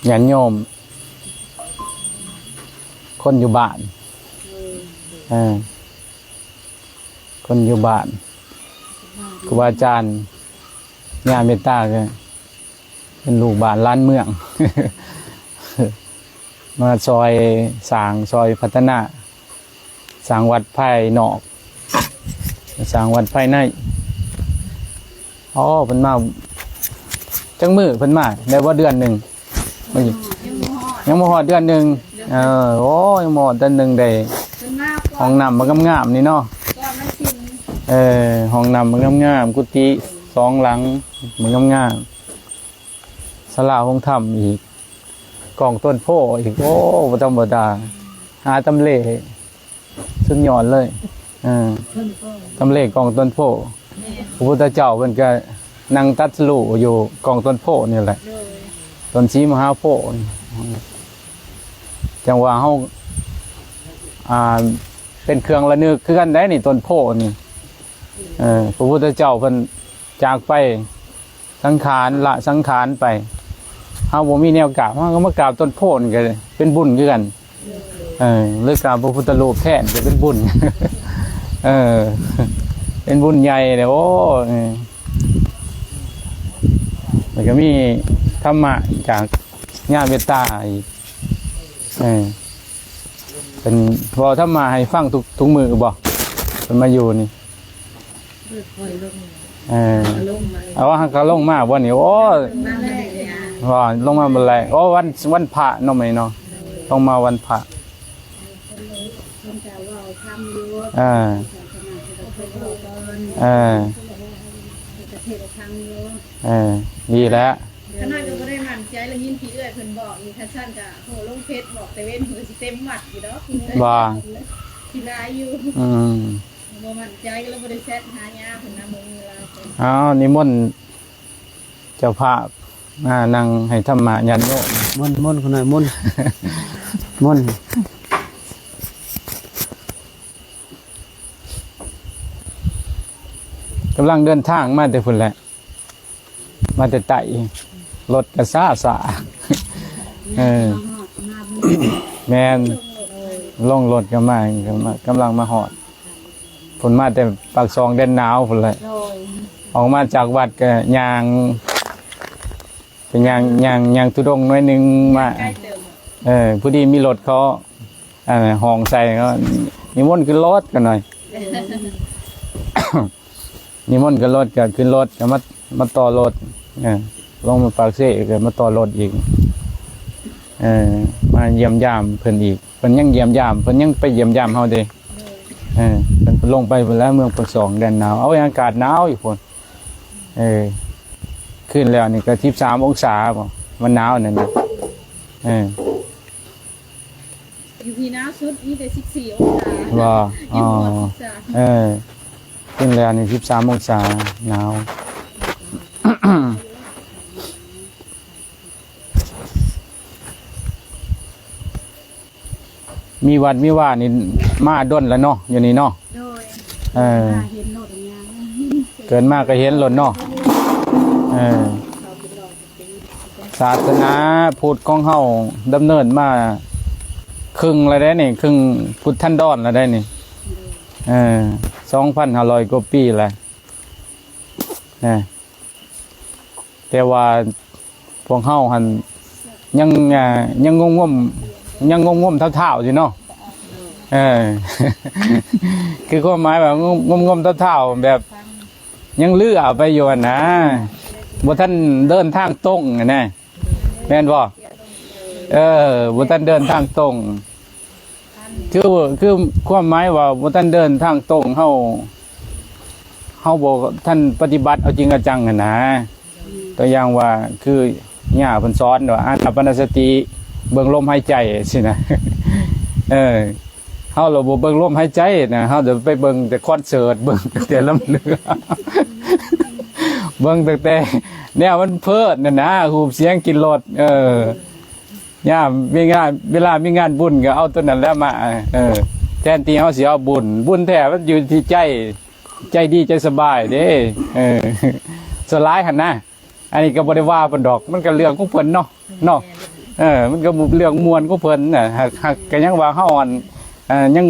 ญาติโยมคนอยู่บ้านคนอยู่บ้านครูบาอาจารย์ญาเมตตาก็เป็นลูกบ้านล้านเมือง มาซอยสร้างซอยพัฒนาสร้างวัดภายนอกสร้างวัดภายในอ๋อเพิ่นมาจังมือเพิ่นมาได้ว่าเดือนหนึ่งยังบ่ฮอดเดือนหนึ่งโอ้ยังบ่ฮอดเดือนหนึ่งได้ห้องน้ำมันงามๆนี่เนาะห้องน้ำมันงามๆกุฏิ2 หลังมันงามๆศาลาห้องธรรมอีกกองต้นโพอีกโอ้บ่ธรรมดาหาตำเลสุดยอดเลยตำเลกองต้นโพพระพุทธเจ้าเพิ่นก็นั่งตัดสู้อยู่กองต้นโพนี่แหละต้นสีมหาโพธิ์จังว่าเฮาเป็นเครื่องระลึกคือกันได้นี่ต้นโพธิ์นี่พระพุทธเจ้าเพิ่นจากไปสังขารละสังขารไปเฮาบ่มีแนวกราบเฮาก็มากราบต้นโพธิ์ก็เป็นบุญคือกันหรือกราบพระพุทธรูปแทนก็เป็นบุญเป็นบุญใหญ่เลยโอ้มันก็มีธรรมะจากญาเมตตาอีกเป็นพอธรรมะให้ฟังทุกมือบอกเป็นมาอยู่นี่เอาว่าเขาลงมาวันนี้โอ้ว่าลงมาเป็นไรโอ้วันพระน้องไหมเนาะต้องมาวันพระดีแล้วขนาดก็ไม่ได้มั่นใจแล้วยินพี่เอื้อยเพิ่นบอกมีท่านท่านก็โหลงเพชรบอกแต่เว้นหัวสิเต็มหมัดอยู่ดอกบ่ที่ลายอยู่บ่มั่นใจก็เลยบ่ได้แซดหายาเพิ่นนำมือเวลานิมนต์เจ้าภาพนั่งให้ธรรมะญาติโยมมนต์คนหน่อยมนต์มนต์กำลังเดินทางมาแต่พุ่นแหละมาแต่ไต่รถกระซ่าแมนล่องรถก็มากำลังมาหอดผลมาแต่ปากซองเด่นหนาวผลเลยออกมาจากวัดก็ยางเป็นยางทุดงน้อยนึงมาผู้ดีมีรถเขาห้องใส่ก็นิมนต์ขึ้นรถกันหน่อยนิมนต์ขึ้นรถก็ขึ้นรถก็มาต่อรถลงมาปากเสก็มาต่อรถอีกมาเยี่ยมยามเพิ่นอีกเพิ่นยังเยี่ยมยามเพิ่นยังไปเยี่ยมยามเฮาเด้เพิ่นลงไปพุ่นแล้วเมืองปากซองแดนหนาวเอาอากาศหนาวอีกพุ่นขึ้นแล้วนี่ก็13 องศาบ่มันหนาวนั่นน่ะอยู่ที่หนาวสุดมีแต่14 องศาว่าขึ้นแล้วนี่13 องศาหนาวมีวัดมีว่านี่มาด้นแล้วเนาะอยู่นี่เนาะเกินมากก็เห็นหล่นเนาะศาสนาพุทธของเฮาดำเนินมาครึ่งแล้วได้นี่ครึ่งพุทธันดรแล้วได้นี่2,500 กว่าปีแล้วแต่ว่าพวกเฮาหันยังงมเท่าๆอยู่เนาะคือความหมายแบบงมเท่าๆแบบยังเลื่อไปอยู่นะบ่ท่านเดินทางตรงนะแม่นบ่บ่ท่านเดินทางตรงคือความหมายว่าบ่ท่านเดินทางตรงเฮาบ่ท่านปฏิบัติเอาจริงเอาจังนะตัวอย่างว่าคือย่าเพิ่นสอนว่าอานาปานสติเบิ่งลมหายใจสินะเฮาเราบ่เบิ่งลมหายใจนะเฮาจะไปเบิ่งแต่คอนเสิร์ตเบิ่งแต่ลำเลือเบิ่งแต่แนวมันเพิดน่ะนะฮูบเสียงกินรถย่ามีงานเวลามีงานบุญก็เอาตัวนั้นแล้วมาแทนที่เฮาสิเอาบุญแท้มันอยู่ที่ใจดีใจสบายเด้สลายหั่นนะ อันนี้ก็บ่ได้ว่าเพิ่นดอกมันก็เรื่องของเพิ่นเนาะมันก็เรื่องมวลของเพิ่นน่ะหากก็ยังว่าเฮายัง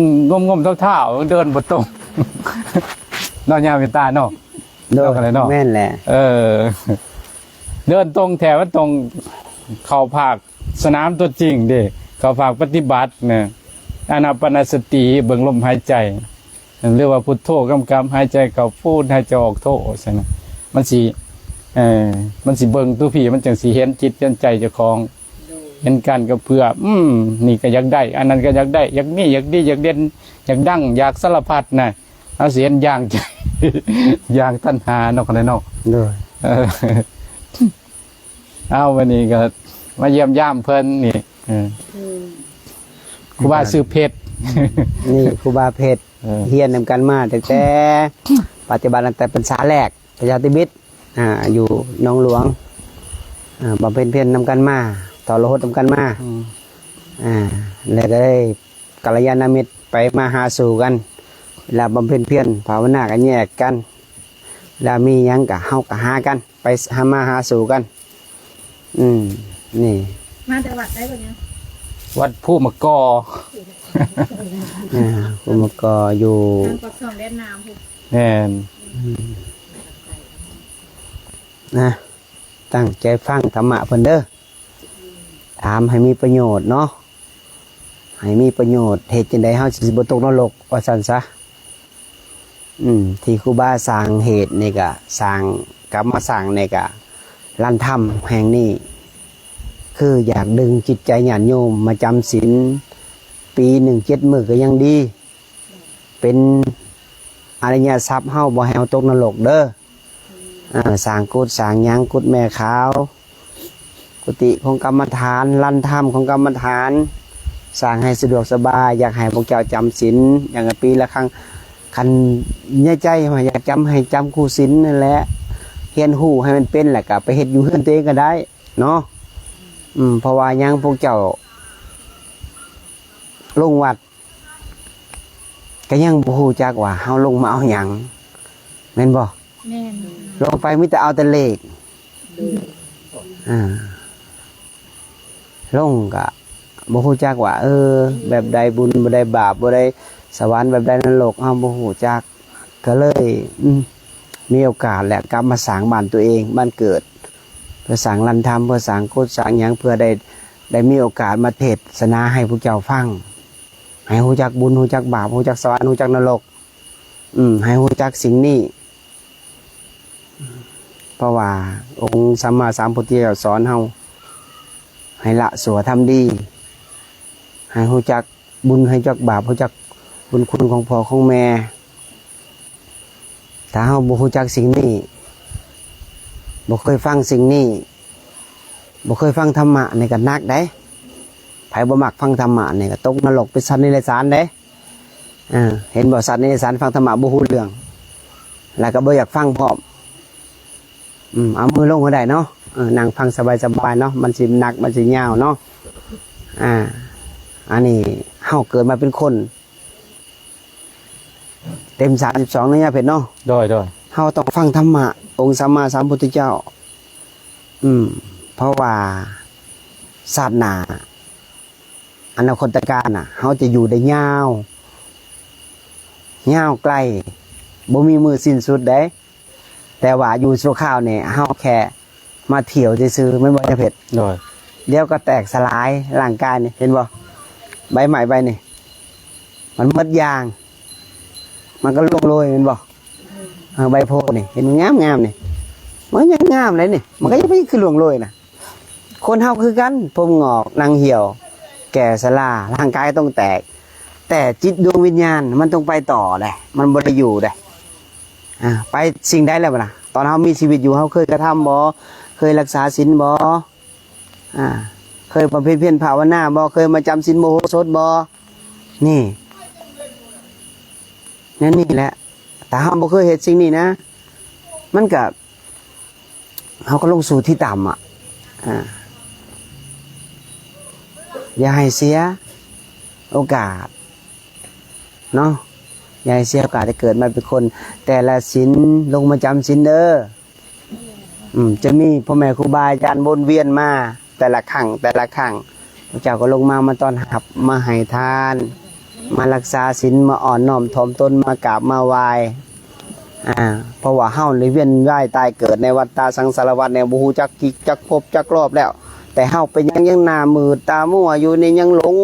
งมๆเท่าๆเดินบ่ตรง เนาะยามเป็นตาเนาะ โดย อะไรเนาะ แม่นแหละ เดินตรงแถวว่าตรงเข้าภาคสนามตัวจริงเด้เข้าภาคปฏิบัติเนี่ยอานาปานสติเบิ่งลมหายใจเรียกว่าพุทโธกำกับหายใจเข้าพูดหายใจออกโธซั่นน่ะมันสิเบิ่งตัวพี่มันจังสิเห็นจิตเห็นใจเจ้าของเห็นกันก็เพื่อนี่ก็อยากได้อันนั้นก็อยากได้อยากมีอยากดีอยากเด่นอยากดังอยากสารพัดน่ะเอาเสียนอย่างใจ อย่างตัณหาเนาะคนเนาะ โดย เอาวันนี้ก็มาเยี่ยมย่ามเพิ่นนี่ครูบาซื้อเพชร นี่ครูบาเพชรเฮียนนำกันมาตั้งแต่ปัจจุบันตั้งแต่พรรษาแรกประชาธิบิตอยู่หนองหลวงบำเพ็ญเพียรนำกันมาต่อรถนำกันมาแล้วก็ได้กัลยาณมิตรไปมาหาสู่กันแล้วบำเพ็ญเพียรภาวนากันแยกกันแล้วมีหยังกะเฮากะหากันไปหามาหาสู่กันนี่ มาแต่วัดได้บ่เนี่ย วัดผู้มะกอ ผมก็อยู่ ทางปักช่องแดนน้ำพุ่น แน่น นะตั้งใจฟังธรรมะเพิ่นเด้อถามให้มีประโยชน์เนาะให้มีประโยชน์เหตุจังใดเฮาสิบ่ตกนรกว่าซั่นซะที่ครูบาสร้างเหตุนี่ก็สร้างกลับมาสร้างนี่ก็ลั่นถ้ำแห่งนี้คืออยากดึงจิตใจญาติโยมมาจำศีลปีหนึ่ง7 มื้อก็ยังดีเป็นอริยทรัพย์เฮาบ่ให้เฮาตกนรกเด้อสร้างกุฏสร้างหยังกุฏแม่ขาวกุฏิของกรรมฐานลั่นถ้ำของกรรมฐานสร้างให้สะดวกสบายอยากให้พวกเจ้าจำศีลอย่างปีละครั้งคันเนี่ยใจมาอยากจำให้จำคู่ศีลนั่นแหละเฮียนหู้ให้มันเป็นแหละก็ไปเฮ็ดอยู่เฮือนตัวเองก็ได้เนาะเพราะว่ายังพวกเจ้าลงวัดก็ยังบ่ฮู้จักว่าเฮาลงมาเอาหยังแม่นบ่ แม่น ลงไปมีแต่เอาแต่เลขลงก็บ่ฮู้จักว่าแบบใดบุญบ่ได้บาปบ่ได้สวรรค์แบบใดนรกเฮาบ่ฮู้จักก็เลยมีโอกาสแหละกลับมาสร้างบ้านตัวเองบ้านเกิดเพื่อสร้างลันธรรมเพื่อสร้างกุศลสร้างหยังเพื่อได้มีโอกาสมาเทศนาให้พวกเจ้าฟังให้ฮู้จักบุญฮู้จักบาปฮู้จักสวรรค์ฮู้จักนรกให้ฮู้จักสิ่งนี้เพราะว่าองค์สัมมาสัมพุทธเจ้าสอนเฮาให้ละสัวทำดีให้ฮู้จักบุญให้จักบาปฮู้จักบุญคุณของพ่อของแม่ถ้าเฮาบ่ฮู้จักสิ่งนี้บ่เคยฟังสิ่งนี้บ่เคยฟังธรรมะนี่ก็หนักเด้ไผบ่มักฟังธรรมะนี่ก็ตกนรกเป็นสัตว์นิรันดร์เด้เห็นบ่สัตว์นิรันดร์ฟังธรรมะบ่ฮู้เรื่องแล้วก็บ่อยากฟังพร้อมเอามือลงก็ได้เนาะนั่งฟังสบายๆเนาะมันสิหนักมันสิยาวเนาะอันนี้เฮาเกิดมาเป็นคนเต็ม32เนี่ยเพชรเนาะโดยเฮาต้องฟังธรรมะองค์สัมมาสัมพุทธเจ้าเพราะว่าศาสนาอนาคตการเฮาจะอยู่ได้ยาวไกลบ่มีมือสิ้นสุดเด้แต่ว่าอยู่ชั่วคราวเนี่ยเฮาแค่มาเที่ยวซื่อๆไม่บ่จะเผ็ด โดย เดี๋ยวก็แตกสลายร่างกายนี่เห็นบ่ใบใหม่ใบนี่มันหมดยาง มันก็ล่วงโรยเห็นบ่ใบโพนี่เห็นงามนี่มันยังงามเลยนี่มันก็ยังไม่คือล่วงโรยนะคนเฮาคือกันผมงอกนางเหี่ยวแก่สลาร่างกายต้องแตกแต่จิตดวงวิญญาณมันต้องไปต่อได้มันบ่ได้อยู่ได้ไปสิ่งใดแล้วนะตอนเฮามีชีวิตอยู่เฮาเคยกระทำบ่เคยรักษาศีลบ่เคยบำเพ็ญเพียรภาวนาบ่เคยมาจำศีลโมโหสถบ่นี่แหละแต่เฮาบ่เคยเฮ็ดสิ่งนี้นะมันก็เฮาก็ลงสู่ที่ต่ำอย่าให้เสียโอกาสเนาะอย่าให้เสียโอกาสจะเกิดมาเป็นคนแต่ละศีลลงมาจำศีลเด้อ จะมีพ่อแม่ครูบาอาจารย์วนเวียนมาแต่ละครั้งพระเจ้าก็ลงมาต้อนรับมาให้ทาน มารักษาศีลมาอ่อนน้อมถ่อมตนมากราบมาไหว้เพราะว่าเฮาเลยเวียนว่ายตายเกิดในวัฏฏะสังสารวัฏเนี่ยบ่ฮู้จักกี่จักภพจักรอบแล้ว แต่เฮาเป็นยังหน้ามืดตามัวอยู่นี่ยังหลง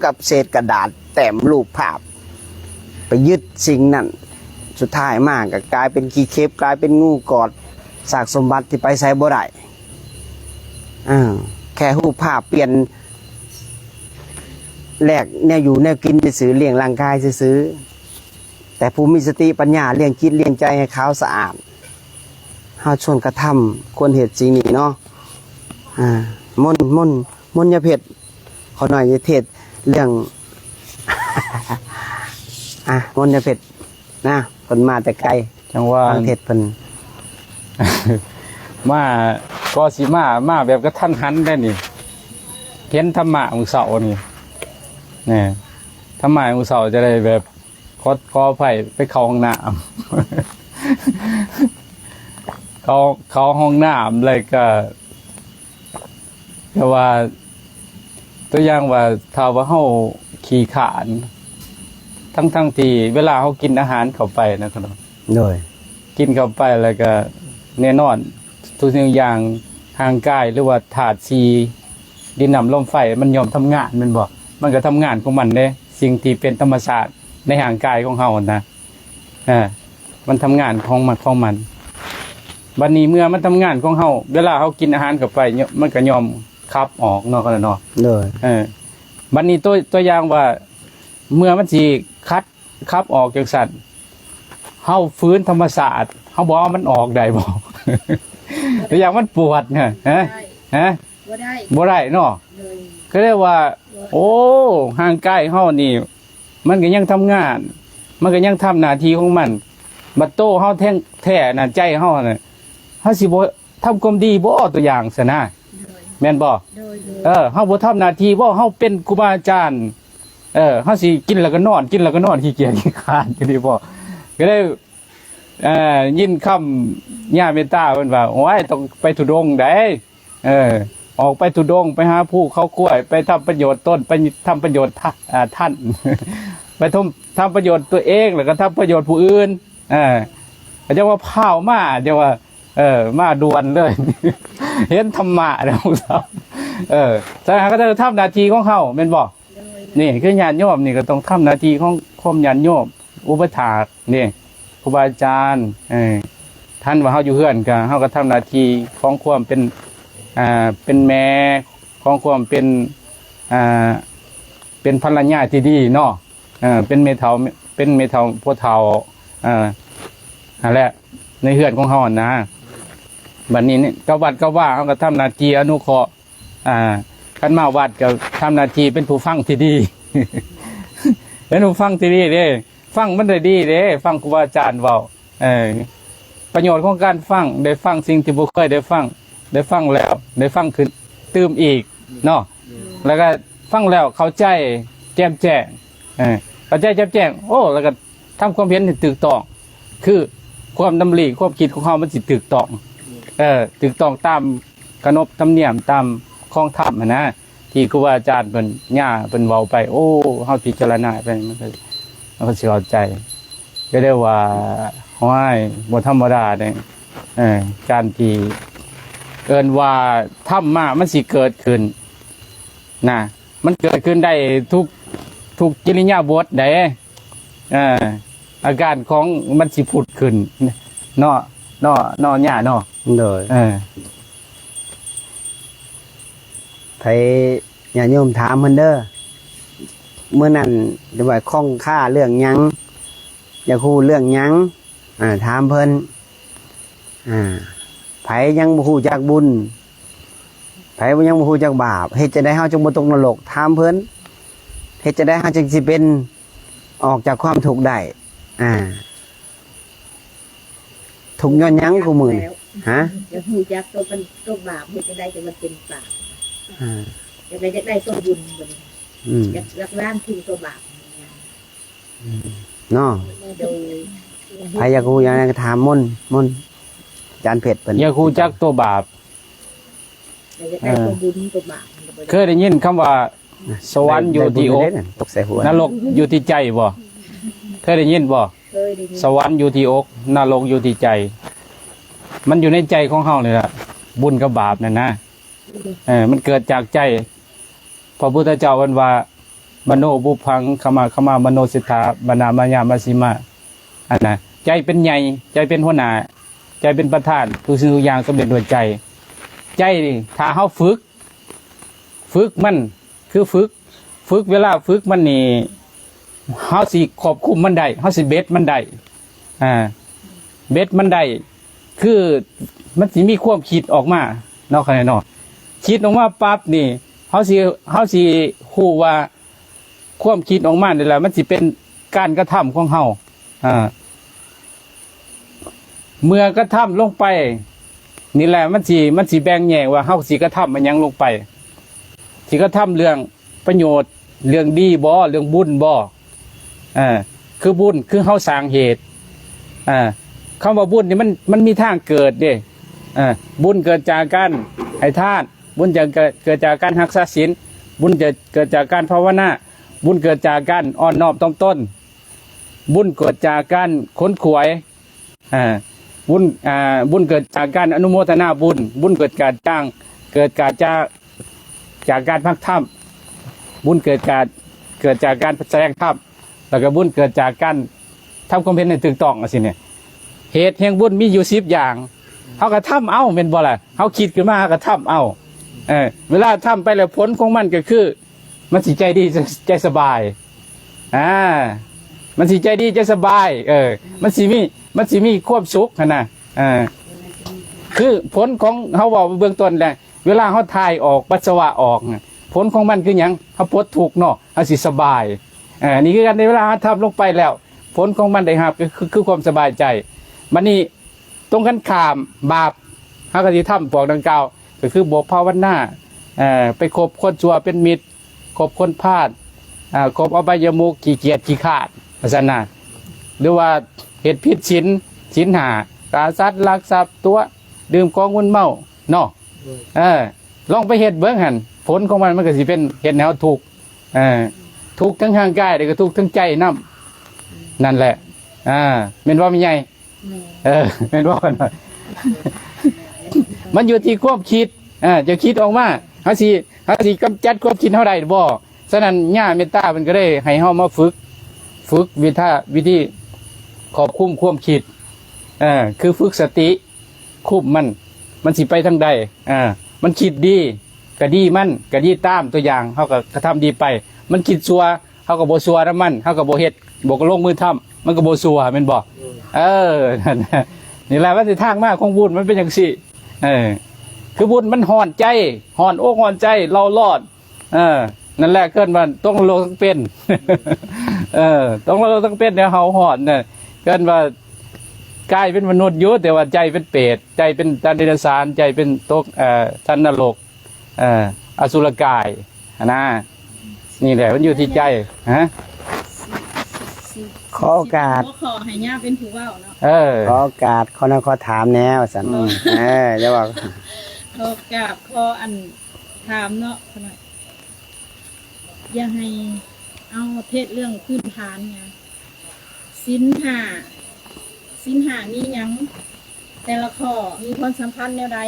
กับเศษกระดาษแต้มรูปภาพไปยึดสิ่งนั้นสุดท้ายมากก็กลายเป็นขี้เข็บกลายเป็นงูกอดซากสมบัติที่ไปใส่บ่ได้แค่รูปภาพเปลี่ยนแลกเนี่ยอยู่เนี่ยกินซื้อเลี้ยงร่างกายซื้อแต่ผู้มีสติปัญญาเลี้ยงจิตเลี้ยงใจให้ขาวสะอาดเฮาชวนกระทำควรเหตุสิ่งนี้เนาะมนยาเพชรขอหน่อยจะเทศเรื่อง มนยาเพชรนะเพิ่นมาแต่ไกล จังว่า ฟังเทศเพิ่น มาก็สิมาแบบกระทันหันได้นี่เห็นธรรมะของเสานี่เนี่ยธรรมะของเสาจะได้แบบขอไผ่ไปเข้าห้องน้ำ เข้าห้องน้ำเลยก็ว่าตัวอย่างว่าถ้าว่าเฮาขี้ขานทั้งที่เวลาเฮากินอาหารเข้าไปนะครับโดยกินเข้าไปแล้วก็แน่นอนทุกสิ่งอย่างทางกายหรือว่าธาตุสีดินน้ำลมไฟมันยอมทำงานมันก็ทำงานของมันเด้สิ่งที่เป็นธรรมชาติในร่างกายของเฮานะมันทำงานของมันบัดนี้เมื่อมันทำงานของเฮาเวลาเฮากินอาหารเข้าไปมันก็ยอมขับออกเนาะกันเนาะเลยบัดนี้ตัวอย่างว่าเมื่อมันสิขับออกจากสัตว์เฮาฟื้นธรรมศาสตร์เฮาบอกว่ามันออกได้บ่ ตัวอย่างมันปวดเนี่ยบ่ได้เนาะก็เรียกว่าโอ้ห่างกายเฮานี่มันก็ยังทำงานมันก็ยังทำหน้าที่ของมันบัดโตเฮาแท้น่ะใจเฮาน่ะเฮาสิบ่ทำความดีบ่ตัวอย่างซะนะแม่นบ่เฮาบ่ทำหน้าที่บ่เฮาเป็นครูบาอาจารย์เฮาสิกินแล้วก็นอนขี้เกียจขี้คร้านก็ดีบ่ก็ได้ยินคำย่าเมตตาเพิ่นว่าโอ้ยต้องไปธุดงค์ได้ออกไปธุดงค์ไปหาผู้เขากล้วยไปทำประโยชน์ตนไปทำประโยชน์ท่าน ไปทำประโยชน์ตัวเองแล้วก็ทำประโยชน์ผู้อื่นเรียกว่าพาวมาเรียกว่ามาด่วนเลย เห็นธรรมะแล้วครับสถานก็จะทำหน้าที่ของเขาเป็นบอกนี่คือญาติโยมนี่ก็ต้องทำหน้าที่ของความญาติโยมอุปถากนี่ครูบาอาจารย์ท่านว่าเขาอยู่เฮือนกันเขาก็ทำหน้าที่ของความเป็นแม่ของความเป็นภรรยาที่ดีเนาะเป็นเมถาพ่อเฒ่าอะไรในเฮือนของเขานะบัดนี้นี่ก็วัดก็ว่าเขาก็ทำหน้าที่อนุเคราะห์ขันมาวัดก็ทำหน้าที่เป็นผู้ฟังที่ดี เป็นผู้ฟังที่ดีเด้ฟังมันได้ดีเด้ฟังครูบาอาจารย์เว้าประโยชน์ของการฟังได้ฟังสิ่งที่บ่เคยได้ฟังแล้วได้ฟังขึ้นตื่มอีกเนาะแล้วก็ฟังแล้วเข้าใจแจ่มแจ้งเข้าใจแจ่มแจ้งโอ้แล้วก็ทำความเห็นที่ถูกต้องคือความดำริความคิดของเขามันสิถูกต้องถูกต้องตามขนบธรรมเนียมตามข้องธรรมนะที่ครูบาอาจารย์เป็นย่าเป็นเว้าไปโอ้เฮาพิจารณาไปมันก็สิเข้าใจก็ได้ว่าห้อยบ่ธรรมดาเนี่ยการที่เอิ้นว่าธรรมะมันสิเกิดขึ้นนะมันเกิดขึ้นได้ทุกกิริยาบถได้อาการของมันสิผุดขึ้นเนาะหญ้าเนาะโดยไผญาติโยมถามเพิ่นเด้อเมื่อนั้นได้ว่าข้องค่าเรื่องหยังอยากฮู้เรื่องหยังถามเพิ่นไผยังบ่ฮู้จักบุญไผยังบ่ฮู้จักบาปเฮ็ดจะได้เฮาจังบ่ตกนรกถามเพิ่นเฮ็ดจะได้เฮาจังสิเป็นออกจากความทุกข์ได้ทุกข์ย้อนหยังกูมื้อนี่ฮะอยากฮู้จักตัวบาปเฮ็ดจังได๋จะมันเป็นบาปอยากได้ตัวบุญบัดนี้อยากล้างทิ้งตัวบาปเนาะไผอยากฮู้หยังก็ถามมน จารย์เพชรเพิ่น อย่าฮู้จักตัวบาป แต่จะได้ตัวบุญตัวบาปมันก็บ่ เคยได้ยินคำว่า สวรรค์อยู่ที่อก ได้บุญได้ตกใส่หัวน รกอยู่ที่ใจบ่เคยได้ยินบ่ เคยได้ยิน สวรรค์อยู่ที่อกนรกอยู่ที่ใจ มันอยู่ในใจของเฮาเลยล่ะบุญกับบาปนั่นนะมันเกิดจากใจพระพุทธเจ้าวันว่ามโนบุพังขมามโนสิทธาบนามายามาสิมาอันนะใจเป็นใหญ่ใจเป็นหัวหน้าใจเป็นประธานทุกสิ่งทุกอย่างสำเร็จด้วยใจ ใจนี่ถ้าเฮาฝึกมันคือฝึกเวลาฝึกมันนี่เฮาสิควบคุมมันได้เฮาสิเบ็ดมันได้เบ็ดมันได้คือมันสิมีความคิดออกมาเนาะคะแนนเนาะคิดออกมาปั๊บนี่เฮาสิฮู้ว่าความคิดออกมานี่แหละมันสิเป็นการกระทำของเฮาเมื่อกระทำลงไปนี่แหละมันสิแบ่งแยกว่าเฮาสิกระทำมันหยังลงไปสิกระทำเรื่องประโยชน์เรื่องดีบ่เรื่องบุญบ่คือบุญคือเฮาสร้างเหตุคำว่าบุญนี่มันมีทางเกิดเด้บุญเกิดจากการให้ทานบุญจะเกิดจากการรักษาศีลบุญจะเกิดจากการภาวนาบุญเกิดจากการอ่อนน้อมถ่อมตนบุญเกิดจากการค้นขวยบุญเกิดจากการอนุโมทนาบุญเกิดจากการพักธรรมบุญเกิดจากการแสดงธรรมแล้วก็บุญเกิดจากการทำความเพียรในถูกต้องสิเนี่ยเหตุแห่งบุญมีอยู่10อย่างเขาก็ทำเอาเป็นบ่ล่ะเขาคิดขึ้นมาเขาก็ทำเอาเวลาทำไปแล้วผลของมันก็คือมันสิใจดีใจสบายมันสิใจดีใจสบายมันสิมีความสุขนะคือผลของเขาบอกเบื้องต้นแหละเวลาเขาทายออกปัสสาวะออกผลของมันคืออย่างเขาปลดทุกข์เนาะเขาสิสบายนี่คือการในเวลาทำลงไปแล้วผลของมันได้รับคือความสบายใจมันนี่ตรงกันข้ามบาปเขาก็จะทำพวกดังกล่าวก็คือบวกภาวนาไปคบคนชั่วเป็นมิตรคบคนพลาดคบอบายมุขขี้เกียจขี้ขาดศาสนาหรือว่าเหตุผิดศีลหาตาสัตว์ลักทรัพย์ตัวดื่มของมึนเมาเนาะลองไปเหตุเบื้องหันผลของมันก็สิเป็นเหตุแนวถูกทุกทั้งทางกายแต่ก็ทุกทั้งใจน้ำนั่นแหละเป็นว่าไม่ใหญ่เป็นว่ากันมันอยู่ที่ความคิดจะคิดออกมาเขาสิกำจัดความคิดเท่าไรบ่ฉะนั้นย่าเมตตามันก็ได้ให้เฮามาฝึกวิธีขอบคุมความคิดคือฝึกสติคุมมันสิไปทางใดมันคิดดีก็ดีมันก็ดีตามตัวอย่างเขาก็กระทำดีไปมันคิดซัวเขาก็บ่ซัวน้ำมันเขาก็บ่เฮ็ดบ่ก็ลงมือทำมันก็บ่ซัวแม่นบ่นี่แหละว่าสิทางมากของบุญมันเป็นอย่างสี่คือบุญมันห่อนใจห่อนอกห่อนใจเรารอดนั่นแหละเกินว่าต้องโลต้องเป็นต้องโลต้องเป็นเนี่ยเฮาห่อนเนี่ยเกินว่ากายเป็นมนุษย์อยู่แต่ว่าใจเป็นเปรตใจเป็นตันเดรัจฉานใจเป็นตกชั้นนรกอสุรกายนะนี่แหละมันอยู่ที่ใจขอโอกาส ขอให้ย่าเป็นผู้เว้าเนาะขอโอกาสขอถามแนวสันจะบอกขอกราบขออันถามเนาะขนาดอย่าให้เอาเทศเรื่องพื้นฐานไงศีลห้ามีหยังแต่ละข้อมีความสัมพันธ์แนวใด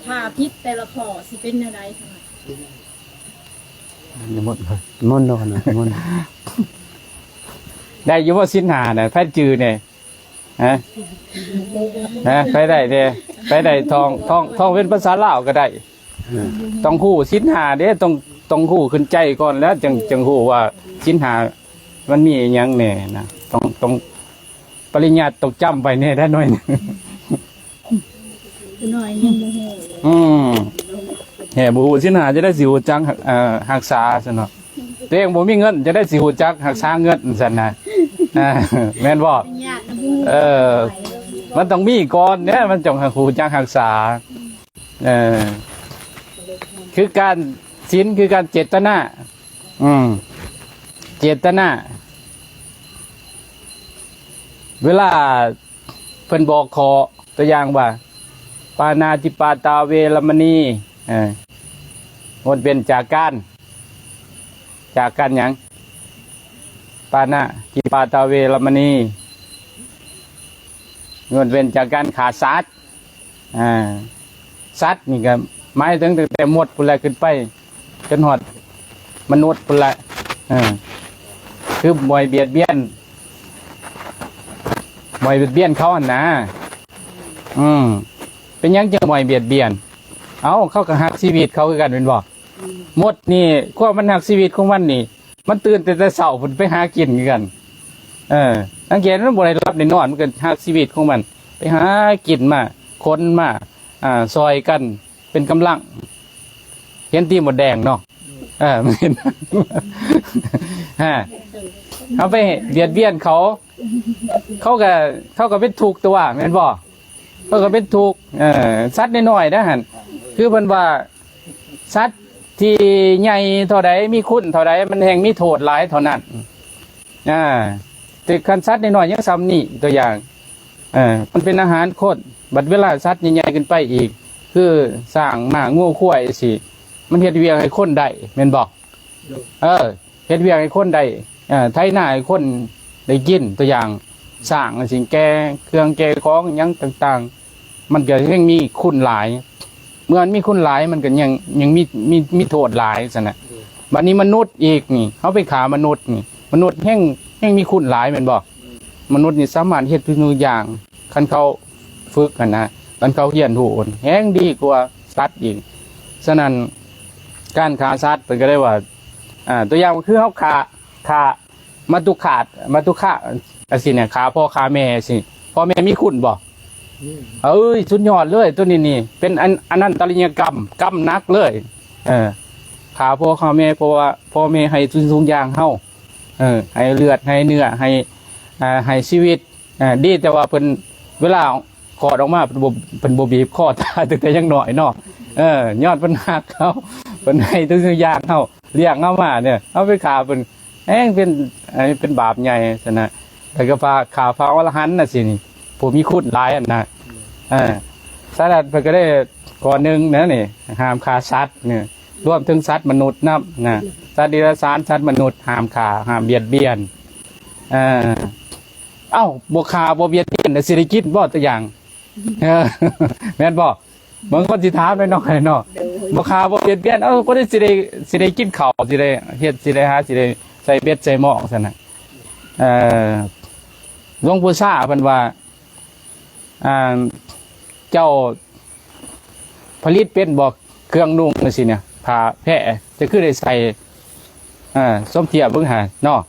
ถ้าพิษแต่ละข้อสิเป็นแนวใดขนาดหมดเลยมนต์โดนมนต์ได้ยุว่าสิ้นหาเนี่ยแพทย์จือเนี่ยไปได้เนี่ยไปได้ทองเป็นภาษาลาวก็ได้ต้องคู่สิ้นหาเนี่ยต้องคู่ขึ้นใจก่อนแล้วจังคู่ว่าสิ้นหามันมีอย่างเนี่ยนะต้องปริญญาตกจำไปเนี่ยได้หน่อยยังโมโหแห่บูสิ้นหาจะได้สิวจังหักษาสนอตัวเองบ่มีเงินจะได้สิวจักหักษาเงินสันนะแม่นบอกมันต้องมีก่อนเนี่ยมันจงหักหูจักหักษาคือการศีลคือการเจตนาเจตนาเวลาเพิ่นบอกขอไป ตัวอย่างว่าปานาติปาตาเวรมณีงดเว้นจากการหยังปานาติปาตาเวรมณีงดเว้นจากการขาสัตว์สัตว์นี่ก็หมายถึงแต่หมดพุ่นละขึ้นไปจนหอดมนุษย์พุ่นละคือบ่อยเบียดเบียนเขาอันนะเป็นยังจะบ่อยเบียดเบียนเอาเขาก็หักชีวิตเขาคือกันเป็นบ่หมดนี่ความมันหักชีวิตของมันนี่มันตื่นแต่เช้าพุ่นไปหากินกันสังเกตมันบ่ได้รับได้นอนมันก็หักชีวิตของมันไปหากินมาคนมาซอยกันเป็นกำลังเห็นตีหมดแดงเนาะมันเห็นเขาไปเบียดเบียนเขาก็เป็นถูกตัวแม่นบ่เขาก็เป็นถูกสัตว์น้อยๆนะฮะคือเพิ่นว่าสัตว์ที่ใหญ่เท่าใดมีคุณเท่าใดมันแห่งมีโทษหลายเท่านั้นแต่คันสัตว์น้อยๆยังซ้ำนี่ตัวอย่างมันเป็นอาหารคนบัดเวลาสัตว์ใหญ่ๆขึ้นไปอีกคือสร้างหมางูควายสิมันเฮ็ดเวียกให้คนได้แม่นบ่เฮ็ดเวียกให้คนได้ไถนาให้คนได้กินตัวอย่างสร้างสิ่งแก่เครื่องแก่ของหยังต่างๆมันก็ยังมีคุณหลายเมื่อมันมีคุณหลายมันก็ยังมีโทษหลายซั่นน่ะบัดนี้มนุษย์อีกนี่เฮาไปขามนุษย์นี่มนุษย์แห่งมีคุณหลายแม่นบ่มนุษย์นี่สามารถเฮ็ดทุกอย่างคันเขาฝึกกันนะคันเขาเรียนรู้แห่งดีกว่าสัตว์อีกฉะนั้นการฆ่าสัตว์เพิ่นก็ได้ว่าตัวอย่างคือเฮาฆ่ามาตุฆะสิเนี่ยฆ่าพ่อฆ่าแม่สิพ่อแม่มีคุณบ่สุดยอดเลยตัวนี้นี่เป็นอนันตริยกรรมนักเลยฆ่าพ่อฆ่าแม่เพราะว่าพ่อแม่ให้ทุกอย่างเฮาให้เลือดให้เนื้อให้ชีวิตดีแต่ว่าเพิ่นเวลาคลอดออกมาเป็นบ่บีบคอตาตั้งแต่ยังน้อยเนาะยอดเพิ่นหักเขาเพิ่นให้ทุกอย่างเฮาเลี้ยงเฮามาเนี่ยเอาไปฆ่าเพิ่นเป็นบาปใหญ่ซั่นน่ะแต่ก็ฆ่าพระอรหันต์น่ะสินี่ผู้มีคุณหลายอันน่ะสาระเพิ่นก็ได้ข้อนึงนะนี่ห้ามฆ่าสัตว์เนี่ยรวมถึงสัตว์มนุษย์นำนะสัตว์เดรัจฉานสัตว์มนุษย์ห้ามฆ่าห้ามเบียดเบียนบ่ฆ่าบ่เบียดเบียนสิได้กินบ่ตัวอย่างแม่นบ่บางคนสิถามน้อยๆเนาะบ่ฆ่าบ่เบียดเบียนก็ได้สิได้กินข้าวสิได้เฮ็ดสิได้หาสิได้ใส่เบ็ดใส่หม้อซั่นน่ะหลวงปู่ซ่าเพิ่นว่าเจ้าผลิตเป็นบ่เครื่องนุ่งจังซี่เนี่ยผ้าแพร่จะคือได้ใส่สมเทียบเบิ่งหาเนาะ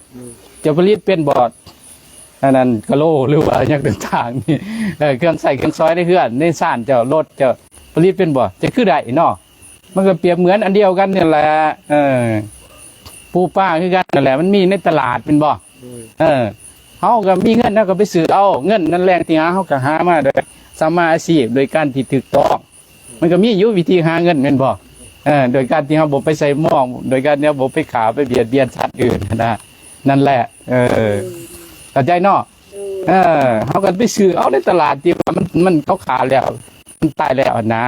เจ้าผลิตเป็นบ่อันนั้นกะโลหรือว่าอย่างต่างๆนี่เครื่องใส่เครื่องซอยในเฮือนในซ่านเจ้ารถเจ้าผลิตเป็นบ่จะคือได้เนาะมันก็เปรียบเหมือนอันเดียวกันนี่แหละปูป้าคือกันนั่นแหละมันมีในตลาดเป็นบ่เฮาก็มีเงินแล้วก็ไปซื้อเอาเงินนั่นแรงที่หาเฮาก็หามาโดยสามารถอาชีพโดยการที่ถูกต้องมันก็มีอยู่วิธีหาเงินแม่นบ่โดยการที่เฮาบ่ไปใส่หม้อโดยการที่เฮาบ่ไปขาไปเบียดเบียนสัตว์อื่นนะนั่นแหละเข้าใจเนาะเขาก็ไปซื้อเอาในตลาดที่ว่ามันเขาขาแล้วมันตายแล้วนะ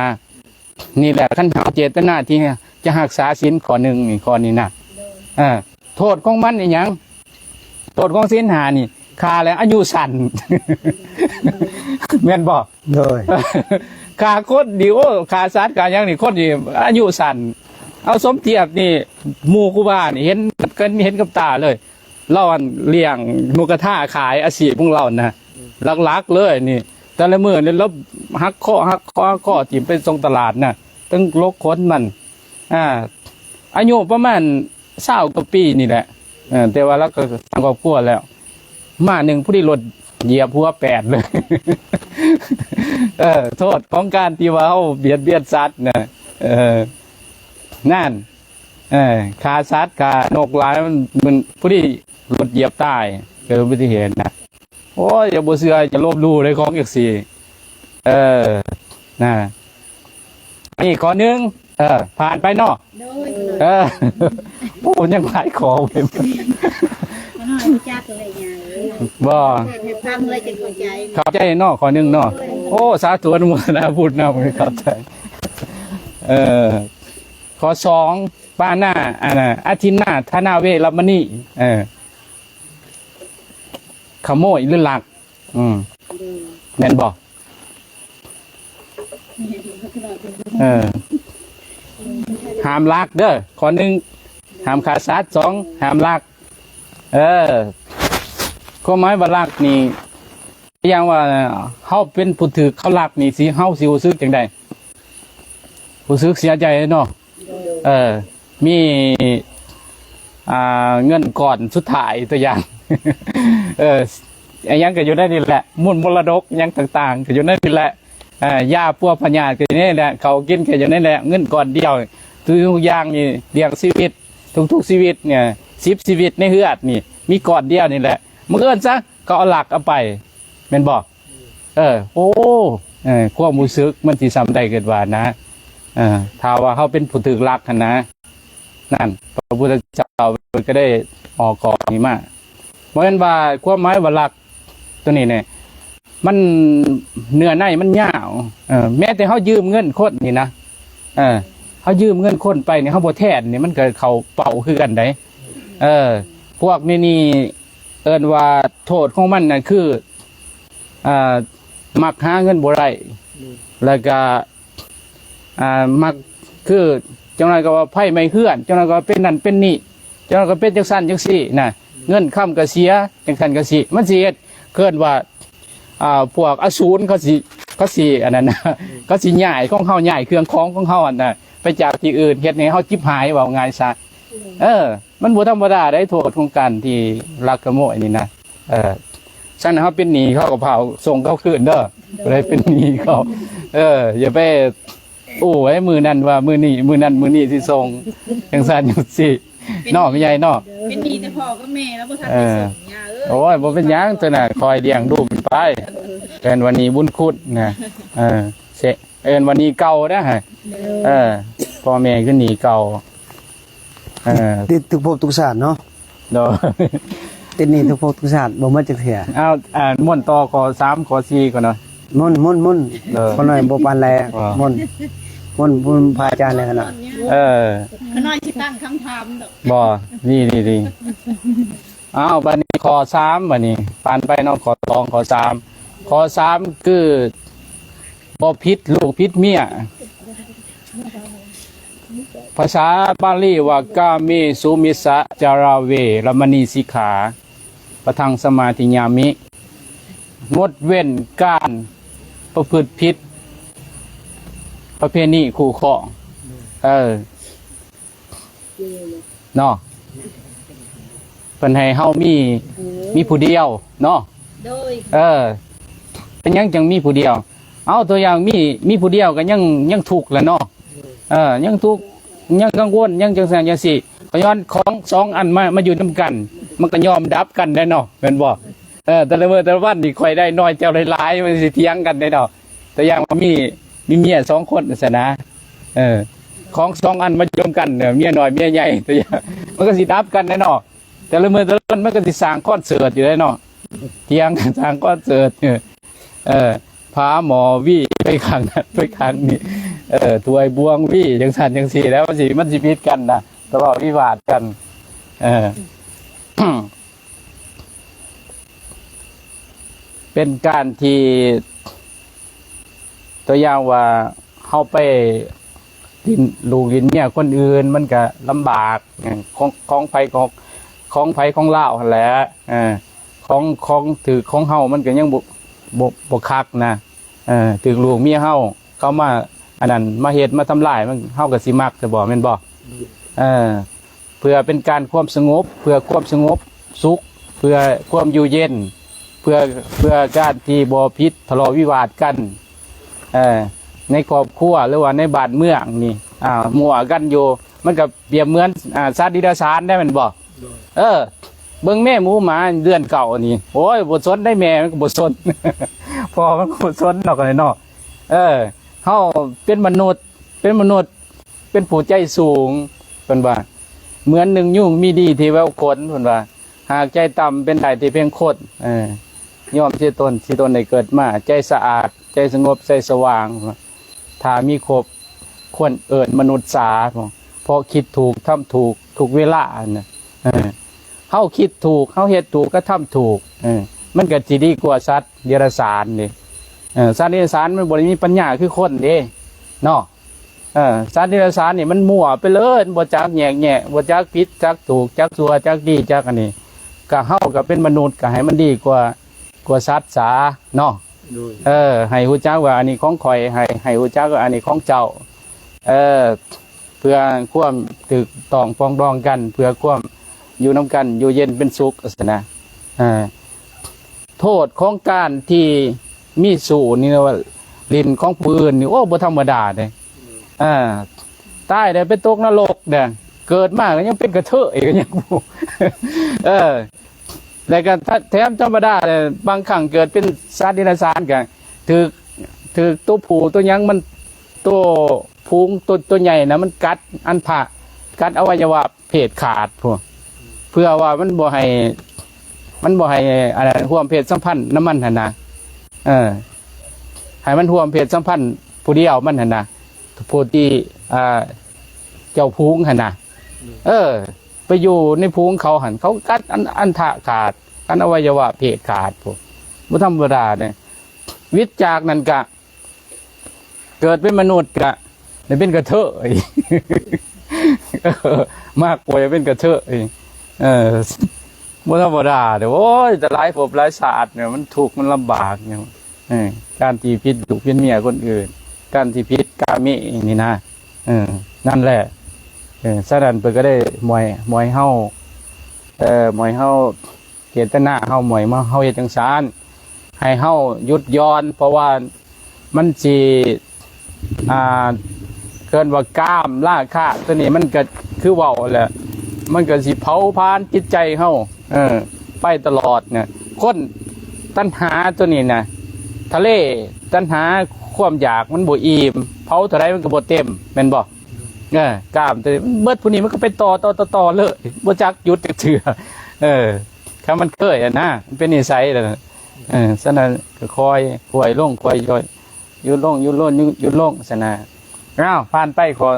นี่แหละขั้นหาเจตนาที่จะหักษาศีลข้อหนึ่งนี่ข้อนี้นะโทษของมันอีกอย่างโทษของศีลหานี่ขาแล้วอายุสั้นแม่นบอกเลยขาโคตรดีโอขาสัตว์ขาอย่างนี่โคตรดีอายุสั้นเอาสมเทียบนี่หมู่กูบ้านเห็นกับตาเลยเราเลี้ยงหมูกระทะขายอาชีพของเรานะลักๆเลยนี่แต่ละมื้อเนี่ยเราหักข้อจิ้มเป็นทรงตลาดนะตั้งลกค้นมันอายุประมาณ20 กว่าปีนี่แหละแต่ว่าเราก็สร้างครอบครัวแล้วมาหนึ่งผู้ที่รถเหยียบหัว8เลยโทษของการที่ว่าเขาเบียดเบียนสัตว์นะนั่นขาสัตว์ขานกหลายมันผู้ที่รถเหยียบตายเกิดอุบัติเหตุนะโอ้ยอย่าบ่เชื่อจะลบลู่เลยของอย่างสี่นะนี่ข้อนึงผ่านไปเนาะโอ้ยังหลายข้อเว้ยน้อยจักเลยเนี่ยบ่ฟังเลยจะเข้าใจเนาะข้อนึงเนาะ โอ้สาธุอนุโมทนาพูดนำเลยครับใจข้อสองป้าหน้าอาทิตย์หน้าธนาเวรมณีขโมยหรือหลักแม่นบอกห้ามลักเด้อข้อหนึ่งห้ามขาดสัตว์สองห้ามลักข้อหมายว่าลักนี่อย่างว่าเฮาเป็นผู้ถือเขาลักนี่สิเฮาสิรู้สึกจังได๋รู้สึกเสียใจเนาะมีเงินก่อนสุดท้ายตัวอย่างยังก็อยู่ได้นี่แหละมุ่นมรดกยังต่างๆก็อยู่ได้นี่แหละยาพวกพญาก็นี่แหละเขากินก็อยู่นั่นแหละเงินก่อนเดียวทุกอย่างนี่เลี้ยงชีวิตทุกชีวิตเนี่ย10ชีวิตในเฮือดนี่มีก่อนเดียวนี่แหละมื้ออื่นซะก็เอาหลักเอาไปแม่นบ่โอ้ความรู้สึกมันสิซ้ำได้เกิดว่านะถ้าว่าเขาเป็นผู้ถือหลักนะนั่นพระพุทธเจ้าก็ได้ออกก่อนนี้มาเพราะฉะนั้นว่าความหมายว่าหลักตัวนี้เนี่ยมันเนื้อในมันยาวแม้แต่เขายืมเงินคนนี่นะเขายืมเงินคนไปเนี่ยเขาบ่แทนนี่มันเกิดเขาเป่าคือกันได้พวกนี่เอิ้นว่าโทษของมันนั่นคือมักหาเงินบ่ได้แล้วก็มักคือจังไรก็ว่าไพ่ไม่เคลื่อนจังไรก็เป็นนั่นเป็นนี่จังไรก็เป็นจังสันจังสี่นะเงินค้ำกระเสียจังสันกระสีมันเสียเคลื่อนว่าพวกอสูรเขาสีอันนั้นนะเขาสีใหญ่ของเขาใหญ่เครื่องของเขาอันน่ะไปจากที่อื่นเฮ็ดให้เขาจิบหายว่าง่ายซะมันบ่ธรรมดาได้โทษของการที่ลักขโมยนี่นะฉันเขาเป็นหนี้เขาก็เผาส่งเขาคืนเด้อเลยเป็นหนี้เขาอย่าไปโอ้ไอ้มือนั่นว่ามือนี่มือนั่นมือนี่ที่ทรงยังสั่นอยู่สินอกไม่ใหญ่นอกเป็นหนี้แต่พ่อก็แม่แล้วบ่ทันได้ส่งยาโอ้ยบ่เป็นยังตัวน่ะคอยเลี้ยงดูมันไปเป็นวันนี้บุญคุณนะเสเป็นวันนี้เก่านะฮะพ่อแม่ขึ้นหนีเก่าติดทุกภพทุกชาติเนาะเนาะติดนี่ทุกภพทุกชาติบ่มาจักเทื่อม่วนต่อขอ3ขอ4ก่อนเนาะม่นคนน้อยบ่ปานแลม่นพระอาจารย์เลยขนาดคนน้อยสิตั้งคำถามดอกบ่นี่บัดนี้ขอ3บัดนี้ปานไปเนาะขอ2ขอ3ขอ3คือบ่ผิดลูกผิดเมียภาษาบาลีว่ากาเมสุมิสะจาราเวรมณีสิกขาปะทังสมาธิญามิงดเว้นการประพฤติผิดประเพณีคู่ครองเนาะเป็นให้เฮามีผู้เดียวเนาะโดยเป็นยังจังมีผู้เดียวเอาตัวอย่างมีผู้เดียวก็ยังทุกข์แหละเนาะยังทุกข์ยังกังวลยังจังซั่นจังซี่ก็ย้อนของ2อันมาอยู่นำกันมันก็ยอมดับกันได้เนาะแม่นบ่แต่ละมื้อแต่ละวันนี่ค่อยได้น้อยเจ้าหลายๆมันสิเถียงกันได้เนาะแต่อย่างว่ามีเมีย2คนซะนะของ2อันมารวมกันเมียน้อยเมียใหญ่แต่อย่างมันก็สิดับกันได้เนาะแต่ละมื้อแต่ละวันมันก็สิสร้างคอนเสิร์ตอยู่ได้เนาะเถียงกันสร้างคอนเสิร์ตพาหมอวี่ไปข้างนั้นไปข้างนี้ถวยบวงวี่จังซั่นจังซี่แล้วมันสิผิดกันนะตลอดวิวาทกันเป็นการที่ตัวอย่างว่าเข้าไปกินลูกกินเนี่ยคนอื่นมันก็ลำบากของไผของเล่าแหละของถือของเฮามันก็ยังบคักนะถือลูกเมียเฮาเขามาอันนั้นมาเหตุมาทำลายมันเฮากับสิมักจะบอกแม่นบอกเพื่อเป็นการความสงบเพื่อความสงบสุขเพื่อความอยู่เย็นเพื่อการที่บ่พิษทะเลาะวิวาทกันในครอบครัวหรือว่าในบ้านเมืองนี่มั่วกันอยู่มันก็เปรียบเหมือนสัตว์ดิลสารได้แม่นบอกเบิ่งแม่หมูหมาเดือนเก่านี่โอ้ยบทสนได้แม่มันก็บทสนพอมันบทสนเนาะกันเนาะเฮาเป็นมนุษย์เป็นผู้ใจสูงเพิ่นว่าเหมือนหนึ่งยุ่งมีดีที่แววขนเพิ่นว่าหากใจต่ำเป็นได้ที่เพียงโคตร ยอมที่ตนได้เกิดมาใจสะอาดใจสงบใจสว่างถ้ามีครบควรเอิญมนุษย์สาเพราะคิดถูกทำถูกทุกเวลานะเฮาคิดถูกเฮาเฮ็ดถูกก็ทำถูกมันก็สิดีกว่าสัตว์เดรัจฉานนี่สัตว์เดรัจฉานมันบ่ได้มีปัญญาคือคนเด้เนาะสัตว์เดรัจฉานนี่มันมั่วไปเลยบ่จักแยกแยะบ่จักผิดจักถูกจักชั่วจักดีจักอันนี้ก็เฮาก็เป็นมนุษย์ก็ให้มันดีกว่าสัตว์สาเนาะให้ฮู้จักว่าอันนี้ของข่อยให้ฮู้จักว่าอันนี้ของเจ้าเพื่อความถูกต้องปรองดองกันเพื่อความอยู่นำกันอยู่เย็นเป็นสุขนะโทษของการที่มีสู่นี่นะว่าลิ้นของปืนนี่โอ้บ่ธรรมดาเลยตายได้ไปตกนรกเนี่ยเกิดมาก็ยังเป็นกระเทอะอีกยังบูแต่กันแถมธรรมดาเลยบางครั้งเกิดเป็นสัตว์เดรัจฉานกันถือตัวผู้ตัวยังมันตัวพุงตัวใหญ่นะมันกัดอันผ่ากัดอวัยวะเพศขาดพวกเพื่อว่ามันบ่ให้อะไรห่วมเพศสัมพันธ์น้ำมันหันนะให้มันห่วมเพศสัมพันธ์ผู้เดียวมันหันนะผู้ที่เจ้าพุงหันนะไปอยู่ในพุงเขาหันเขากัดอันถะขาดกันอวัยวะเพศขาดพวกมุธรรมดาเนี่ยวิจากนั้นกะเกิดเป็นมนุษย์กะเป็นกระเทอะมากกว่าจะเป็นกระเทอะมุธรรมดาเดี๋ยวโอ้ยแต่หลายภพหลายศาสตร์เนี่ยมันถูกมันลำบากเนี่ยการที่พิษถูกพิษเมียคนอื่นการที่พิษกาเมนี่นะนั่นแหละสะดันไปก็ได้มวยเฮามวยเฮาเจตนาเฮามวยมาเฮาเฮ็ดจังซั่นให้เฮาหยุดย้อนเพราะว่ามันสิเกินว่ากามล่าค่าตัวนี้มันก็คือเว้าแหละมันก็สิเผาผลาญจิตใจเฮาไปตลอดเนี่ยคนตัณหาตัวนี้นะทะเลตัณหาความอยากมันบ่อิ่มเผาเท่าไรมันก็บ่เต็มแม่นบ่กามตัวเบิดผู้นี้มันก็ไปต่อเลยบ่จักหยุดจักเทื่อถ้ามันเคยนะมันเป็นนิสัยแล้วฉะนั้นก็คอยป่วยลงคอยย่อยหยุดลงซะนะผ่านไปขอ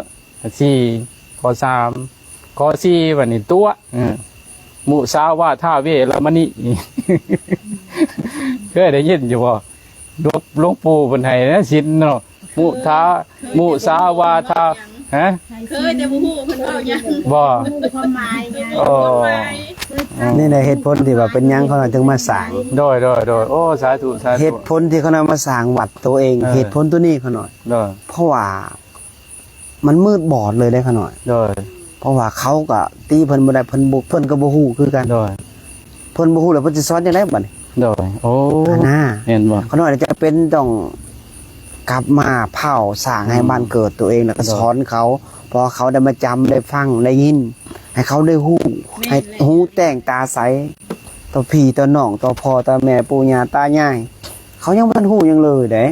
4ขอ3ขอ4วันนี้ตัวมุสาวาทาเวรมณีเคยได้ยินอยู่บ่หลวงปู่เพิ่นให้นะศีลเนาะมุสาวาทาเคยแต่บ่ฮู้เพิ่นเว้าหยังบ่ความหมายไงนี่แหละเหตุผลที่ว่าเป็นยังเขาถึงมาสร้างโดยโอ้สาธุเหตุผลที่เขานำมาสร้างวัดตัวเองเหตุผลตัวนี้เขาหน่อยเพราะว่ามันมืดบอดเลยได้เขาหน่อยเพราะว่าเขาก็ตีเพิ่นบ่ได้เพิ่นก็บ่ฮู้คือกันเพิ่นบ่ฮู้แล้วเพิ่นสิสอนจังได๋บัดนี้โอ้เห็นบ่เขาหน่อยจะเป็นต้องกลับมาเผาสร้างให้บ้านเกิดตัวเองแล้วก็สอนเขาพอเขาได้มาจำได้ฟังได้ยินให้เขาได้ฮู้ให้หูแต่งตาใสต่อพี่ต่อน้องต่อพ่อต่อแม่ปู่ย่าตายายเขายังบ่ทันฮู้ยังเลยเด้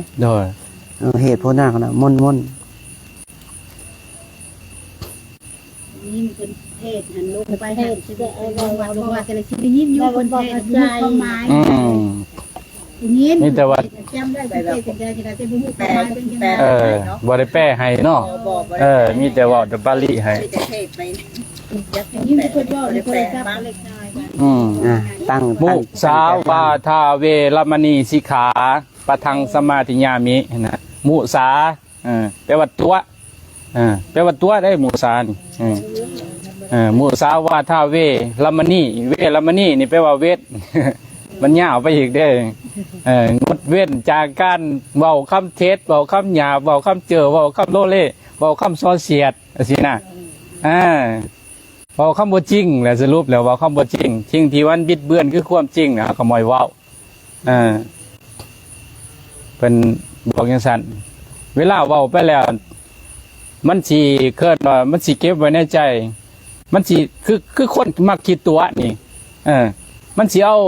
เหตุผลนั้นเขาน่ะมนนี่มันเป็นเทศหันลูกไปเทศสิได้บอกว่าแต่ละชิ้นได้ยินอยู่คนเทศมีความหมายนี่แต่ว่าจำได้จะบ่ฮู้ความหมายเป็นจังได๋บ่ได้แปลให้เนาะมีแต่ว่าบาลีให้ตั้งมุสาวาทาเวรมณีสิกขาปะทังสมาธิญามินะมุสาแปลว่าตัวแปลว่าตัวได้มุสานี่มุสาวาทาเวรมณีนี่แปลว่าเวทมันยาวไปอีกได้งดเว้นจากการเว้าคำเท็จเว้าคำหยาบเว้าคำเจอเว้าคำโลเล่เว้าคำซ้อเสียดสินะเว้าคำบ่จริงแหละสรุปแล้วเว้าคำบ่จริงสิ่งที่วันบิดเบือนคือความจริงนะขโมยเว้าเป็นบอกอย่างนั้นเวลาเว้าไปแล้วมันสิเกิดว่ามันสิเก็บไว้ในใจมันสิคือคนมักคิดตัวนี่มันสิเอา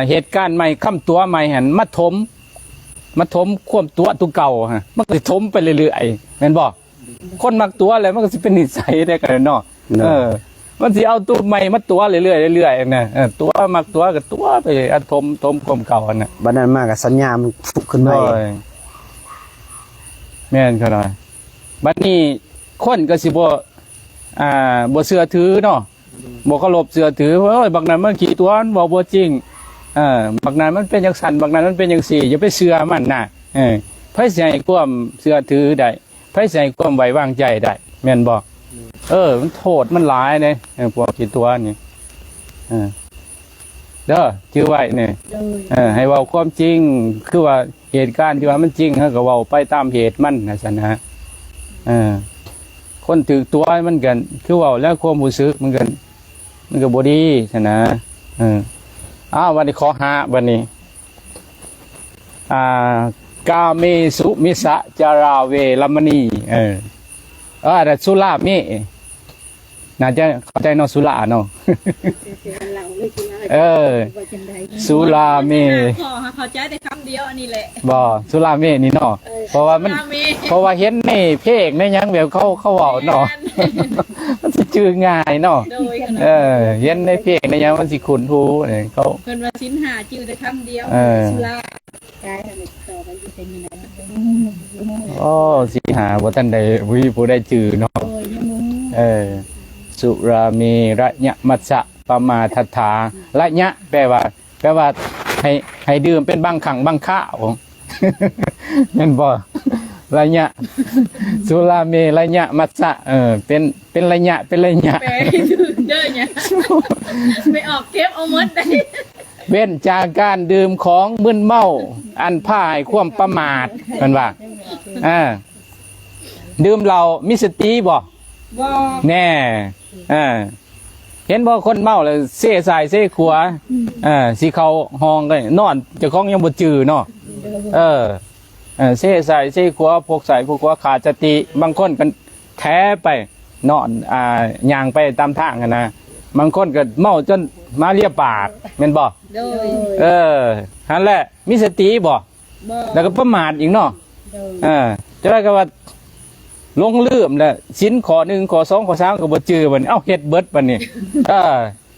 เหตุการณ์ใหม่คำตัวใหม่หันมาถมควมตัวเก่าฮะมันก็สิถมไปเรื่อยๆแม่นบ่คนมักตัวแล้วมันก็สิเป็นนิสัยได้กันเนาะ มันสิเอาตัวใหม่มาตัวเรื่อยๆเรื่อยๆนะตัวมักตัวกับตัวไปอันทมความเก่าอันน่ะ บัดนั้นมากับสัญญามันฟุกขึ้นมา โอ้ยแม่นเขาหน่อยบัดนี้คนก็สิบ่บ่เชื่อถือเนาะบ่เคารพเชื่อถือว่าโอ้ยบักนั้นมันขี้ตัวมันบ่จริงบักนั้นมันเป็นจังซั่นบักนั้นมันเป็นจังซี่อย่าไปเชื่อมันน่ะไผสิให้ความเชื่อถือได้ไผสิให้ความไว้วางใจได้แม่นบ่มันโทษมันหลายเด้พวกขี้ตัวนี่เด้อชื่อไว้นี่ โดย ให้เว้าความจริงคือว่าเหตุการณ์ที่ว่ามันจริงเฮาก็เว้าไปตามเหตุมันนะซั่นนะคนถือตัวมันกันคือเว้าแล้วความรู้สึกมันก็บ่ดีซั่นนะวันนี้ขอหาวันนี้กาเมสุมิสะจาราเวรมณีแต่สุราเมน่าจะเข้าใจเนาะสุราเนาะ เราเลยกินอะไร ว่าจังใด สุราเม ขอเข้าใจแต่คำเดียวอันนี้แหละ บ่สุราเมนี่เนาะเพราะว่ามัน ราเม เพราะว่าเห็นในเพลงในหยังแบบเขาเว้าเนาะ มันสิชื่อง่ายเนาะ โดยขนาด เห็นในเพลงในหยังมันสิคุ้นหูนี่เขา เพิ่นว่าสินหาจื่อแต่คำเดียว สุราก ายทำไมต่อไปอยู่เป็นยังไง สิหาบ่ทันได้ผู้ได้ชื่อเนาะ โอ้ยยังงง สุรามีระยะมัสสะปมาทัฏฐาระยะแปลว่าให้ดื่มเป็นบางครั้งบางคราว แม่นบ่ระยะสุรามีระยะมัสสะเป็นระยะ แปลให้ถึงเด้อเนี่ยไม่ออกเทปเอาหมดได้ เว้นจากการดื่มของมึนเมาอันพาให้ความประมาทแม่นว่าดื่มเหล้ามีสติบ่ บ่ แน่เห็นบ่คนเมาแล้วเซ่สายเซ่ขวาสิเขาห้องกันนอนเจ้าของยังบ่จื้อเนาะเซ่สายเซ่ขวาพวกสายพวกขวาขาดสติบางคนกันแท้ไปนอนย่างไปตามทางกันนะบางคนก็เมาจนมาเลียปากแม่นบ่ โดย นั่นแหละมีสติบ่ บ่ แล้วก็ประมาทอีกเนาะ โดย จะได้ก็ว่าลงลืมแล้วชิ้นขอ1ขอ2ขอ3ก็บ่จื้อบัดนี้เอ้าเฮ็ดเบิดบัดนี้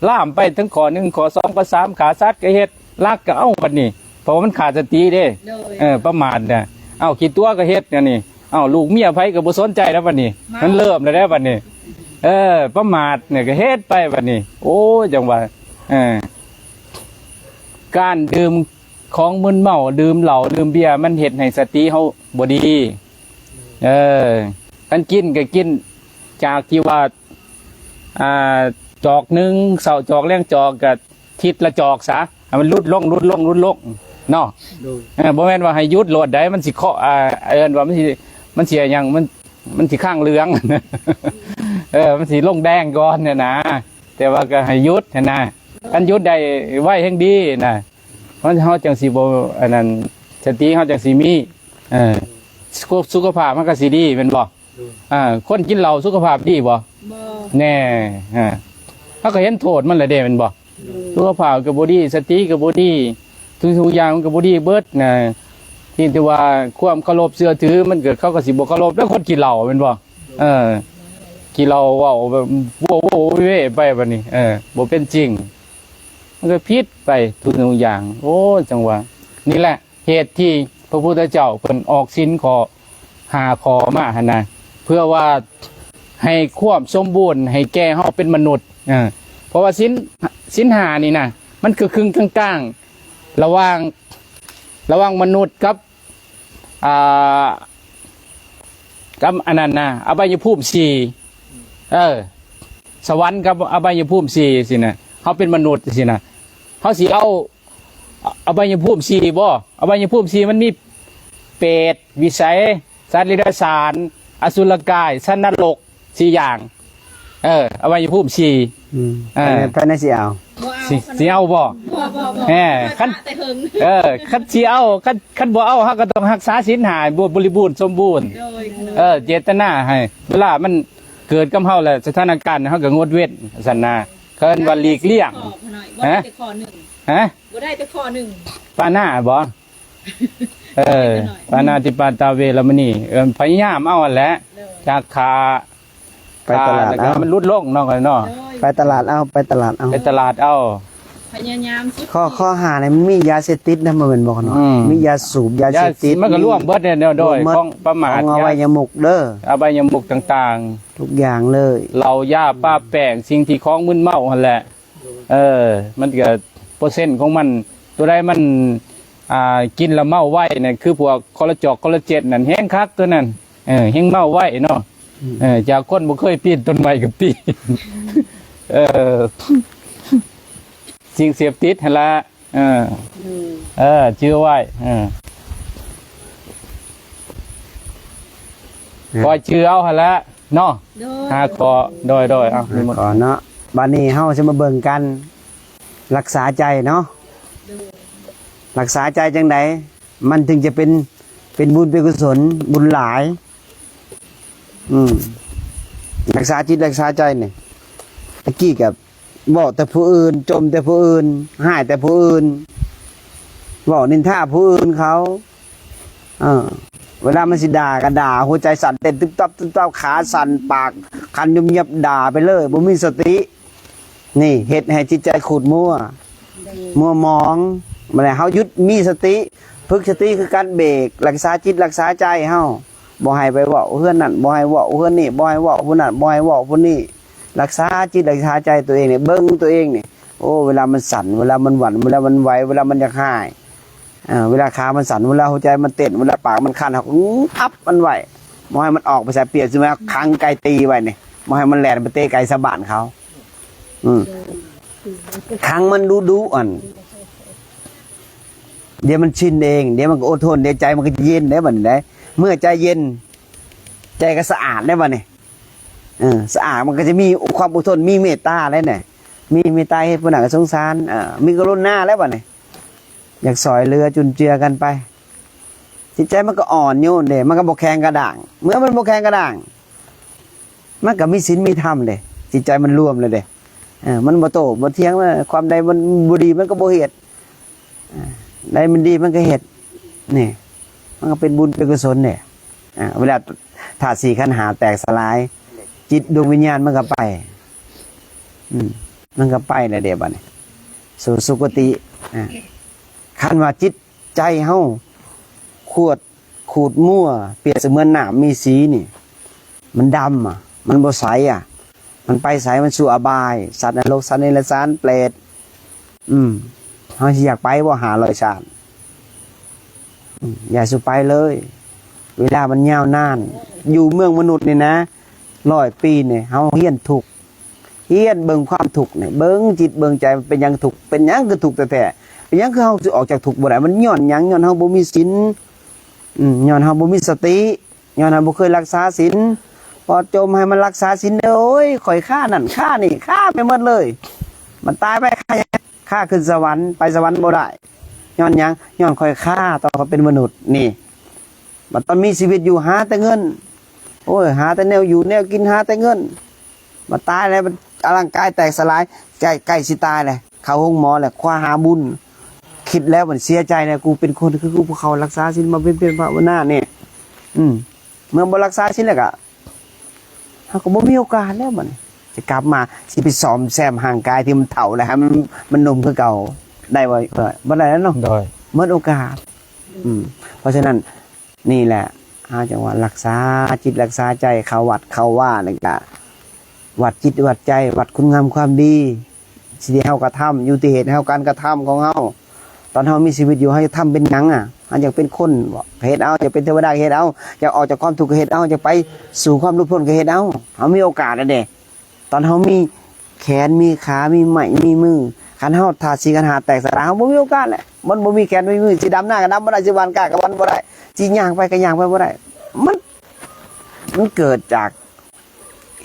ล่ามไปทั้งขอ1ขอ2ขอ3ขาซัดก็เฮ็ดลักก็เอ้าบัดนี้เพราะว่ามันขาดสติเด้ โดย ประมาทน่ะเอ้าคิดตัวก็เฮ็ดเนี่ยนี่เอ้าลูกเมียไผก็บ่สนใจแล้วบัดนี้มันเริ่มแล้วได้บัดนี้ประมาทเนี่ยก็เฮ็ดไปบัดนี้โอ้ยจังว่าการดื่มของมึนเมาดื่มเหล้าดื่มเบียร์มันเฮ็ดให้สติเฮาบ่ดีกันกินก็กินจากที่ว่าจอกหนึงเสาจอกแรงจอกก็ทิศละจอกซะให้มันลุดลงเนาะบ่แม่นว่าให้หยุดโลดได้มันสิเคาะว่ามันสิหยังมันสิข้างเหลือง มันสิลงแดงก่อนเนี่ยนะแต่ว่าก็ให้หยุดนะกันหยุดได้ไว้แห่งดีนะเพราะเฮาจังสิบ่อันนั้นสติเฮาจังสิมีสุขภาพมันก็สิดีแม่นบ่คนกินเหล้าสุขภาพดีบ่ บ่ แน่เฮาก็เห็นโทษมันแหละเด้แม่นบ่สุขภาพก็บ่ดีสติก็บ่ดีทุกอย่างมันก็บ่ดีเบิดนะที่ว่าความเคารพเชื่อถือมันเกิดเขาก็สิบ่เคารพแล้วคนกินเหล้าแม่นบ่กินเหล้าเว้าแบบโว้เว่ไปบัดนี้บ่เป็นจริงมันก็ผิดไปทุกอย่าง โอ้จังว่านี่แหละเหตุที่พระพุทธเจ้าเพิ่นออกศีลขอ5ข้อมาหั่นน่ะเพื่อว่าให้ความสมบูรณ์ให้แก่เฮาเป็นมนุษย์เพราะว่าศีล5นี่น่ะมันคือครึ่งกลางๆระหว่างมนุษย์กับอันนั้นนะอบายภูมิ4สวรรค์กับอบายภูมิ4สินะเขาเป็นมนุษย์สินะเขาสิเอาอบายภูมิ4บ่อบายภูมิ4มันมีเปรตวิสัยสัตว์เลื้อยคลานอสุรกายสัตว์นรก4อย่างอบายภูมิ4ภายในสิเอา บ่เอา สิเอาบ่ บ่คันแต่หึง คันสิเอาคันบ่เอาเฮาก็ต้องรักษาศีล5บริบูรณ์สมบูรณ์ โดยขนาด เจตนาให้เวลามันเกิดกับเฮาแล้วสถานการณ์เฮาก็งดเว้นซั่นนะเคิ้นว่าหลีกเลี่ยง ขอหน่อยบ่ได้แต่ข้อหนึ่ง ฮะ บ่ได้แต่ข้อหนึ่ง ปานาบ่ปานาติปาตาเวรมณีพยายามเอาอันแหละจากขา ไปตลาด แล้วก็มันลดลงเนาะกันเนาะ โดย ไปตลาดเอาไปตลาดเอา ไปตลาดเอา พยายามสุด ข้อหาเนี่ยมันมียาเสพติดนะมันเป็นบอกเนาะ อืม มียาสูบยาเสพติด มันก็ร่วมเบิดเนี่ยโดยของประมาท เอาไว้ยาหมกเด้อ อบายมุกต่างๆ ทุกอย่างเลย เราย่าป้าแป้งสิ่งที่ของมึนเมาหั่นแหละ มันก็เปอร์เซ็นต์ของมัน ตัวใดมันกินแล้วเมาไว้เนี่ยคือพวกคอลลาเจนนั่นแห้งคักตัวนั้นแห้งเมาไว้เนาะจากคนบ่เคยปีนต้นไม้กับปีนสิ่งเสพติดหั่นละชื่อไว้คอยชื่อเอาหั่นละเนาะ โดย หาคอโดยเอามีหมด ก่อนเนาะบัดนี้เฮาจะมาเบิ่งกัน รักษาใจเนาะรักษาใจจังไดมันถึงจะเป็นบุญเป็นกุศลบุญหลาย รักษาจิตรักษาใจเนี่ยตะกี้กับบอกแต่ผู้อื่นจมแต่ผู้อื่นหายแต่ผู้อื่นบอกนินทาผู้อื่นเขาเวลามันสิด่าก็ด่าหัวใจสั่นเต้นตึ๊บตับขาสั่นปากคันยุ่มยับด่าไปเลยบ่มีสตินี่เฮ็ดให้จิตใจขูดมัวมองมาแล้วเฮาหยุดมีสติฝึกสติคือการเบรกรักษาจิตรักษาใจเฮาบ่ให้ไปเว้าเฮือนนั่นบ่ให้เว้าเฮือนนี่บ่ให้เว้าผู้นั้นบ่ให้เว้าผู้นี้รักษาจิตรักษาใจตัวเองเนี่ยเบิ่งตัวเองนี่โอ้เวลามันสั่นเวลามันหวั่นเวลามันไหวเวลามันอยากหายเวลาขามันสั่นเวลาหัวใจมันเต้นเวลาปากมันคันเขาอัพมันไหวบ่ให้มันออกไปใส่เปียกใช่ไหมคังไก่ตีไว้นี่บ่ให้มันแล่นไปเตะไก่สะบานเขาคังมันดูอ่อนเดี๋ยวมันชินเองเดี๋ยวมันก็อดทนเดี๋ยวใจมันก็เย็นได้บัดนี้ได้เมื่อใจเย็นใจก็สะอาดได้บัดนี้สะอาดมันก็จะมีความอดทนมีเมตตาแล้วเนี่ยมีเมตตาให้ผู้หนักสงสารมีกรุณาแล้วบัดนี้อยากสอยเรือจุนเจือกันไปจิตใจมันก็อ่อนโยนเด้มันก็บ่แข็งกระด้างเมื่อมันบ่แข็งกระด้างมันก็มีศีลมีธรรมเด้จิตใจมันรวมเลยเด้มันบ่โตบ่เถียงว่าความใดมันบ่ดีมันก็บ่เฮ็ดใดมันดีมันก็เฮ็ดนี่มันก็เป็นบุญเป็นกุศลเนี่ยเวลาธาตุสี่ขันธ์ห้าแตกสลายจิตดวงวิญญาณมันก็ไปมันก็ไปแล้วเด้บัดนี้สู่สุคติคันว่าจิตใจเฮาขูดมั่วเปรียบเสมือนน้ำมีสีนี่มันดำมันบ่ใสมันไปใสมันสู่อบายสัตว์นรกสัตว์เนรชานเปรตเฮาสิอยากไปบ่500ชาติอย่าสุไปเลย เวลามันยาวนานอยู่เมืองมนุษย์นี่นะ100 ปีเนี่ยเฮาเฮียนทุกข์เฮียนเบิ่งความทุกข์เนี่ยเบิ่งจิตเบิ่งใจมันเป็นหยังทุกข์เป็นหยังคือทุกข์แท้ๆเป็นหยังคือเฮาสิออกจากทุกข์บ่ได้มันย้อนหยังย้อนเฮาบ่มีศีลย้อนเฮาบ่มีสติย้อนเฮาบ่เคยรักษาศีลพอจมให้มันรักษาศีลโอ้ยข่อยฆ่านั่นฆ่านี่ฆ่าไปหมดเลยมันตายไปฆ่าขึ้นสวรรค์ไปสวรรค์บ่ได้ย้อนหยังย้อนข่อยฆ่าตอนเขาเป็นมนุษย์นี่มันตอนมีชีวิตอยู่หาแต่เงินโอ้ยหาแต่แนวอยู่แนวกินหาแต่เงินมาตายแล้วมันร่างกายแตกสลายใกล้สิตายเลยเข้าห้องหมอแหละคว้าหาบุญคิดแล้วมันเสียใจเลยกูเป็นคนคือกูพวกเขารักษาศีลมาเป็นพระวนาเนี่ยเมื่อบ่รักษาศีลแล้วก็เขาก็บ่มีโอกาสแล้วมันจะกลับมาสิไปซ่อมแซมห่างกายที่มันเฒ่าแล้วมันหนุ่มคือเก่าได้บ่ได้แล้วเนาะหมดโอกาสเพราะฉะนั้นนี่แหละจังหวะรักษาจิตรักษาใจเขาวัดเขาว่านี่ก็วัดจิตวัดใจวัดคุณงามความดีสิ่งที่เฮากระทำอยู่ที่เหตุเฮาการกระทำของเฮาตอนเฮามีชีวิตอยู่เฮาจะทำเป็นหยังเฮาอยากเป็นคนเฮ็ดเอาอยากเป็นเทวดาเฮ็ดเอาอยากออกจากความทุกข์เฮ็ดเอาอยากไปสู่ความหลุดพ้นก็เฮ็ดเอาเฮามีโอกาสแล้วเด้ตอนเฮามีแขนมีขามีไม้มีมือคันเฮาธาตุสี่ขันธ์ห้าแตกสลายเฮาบ่มีโอกาสแหละมันบ่มีแขนมีมือสิดำหน้าก็ดำบ่ได้สิวันกล้าก็วันบ่ได้สิย่างไปก็ย่างไปบ่ได้มันเกิดจาก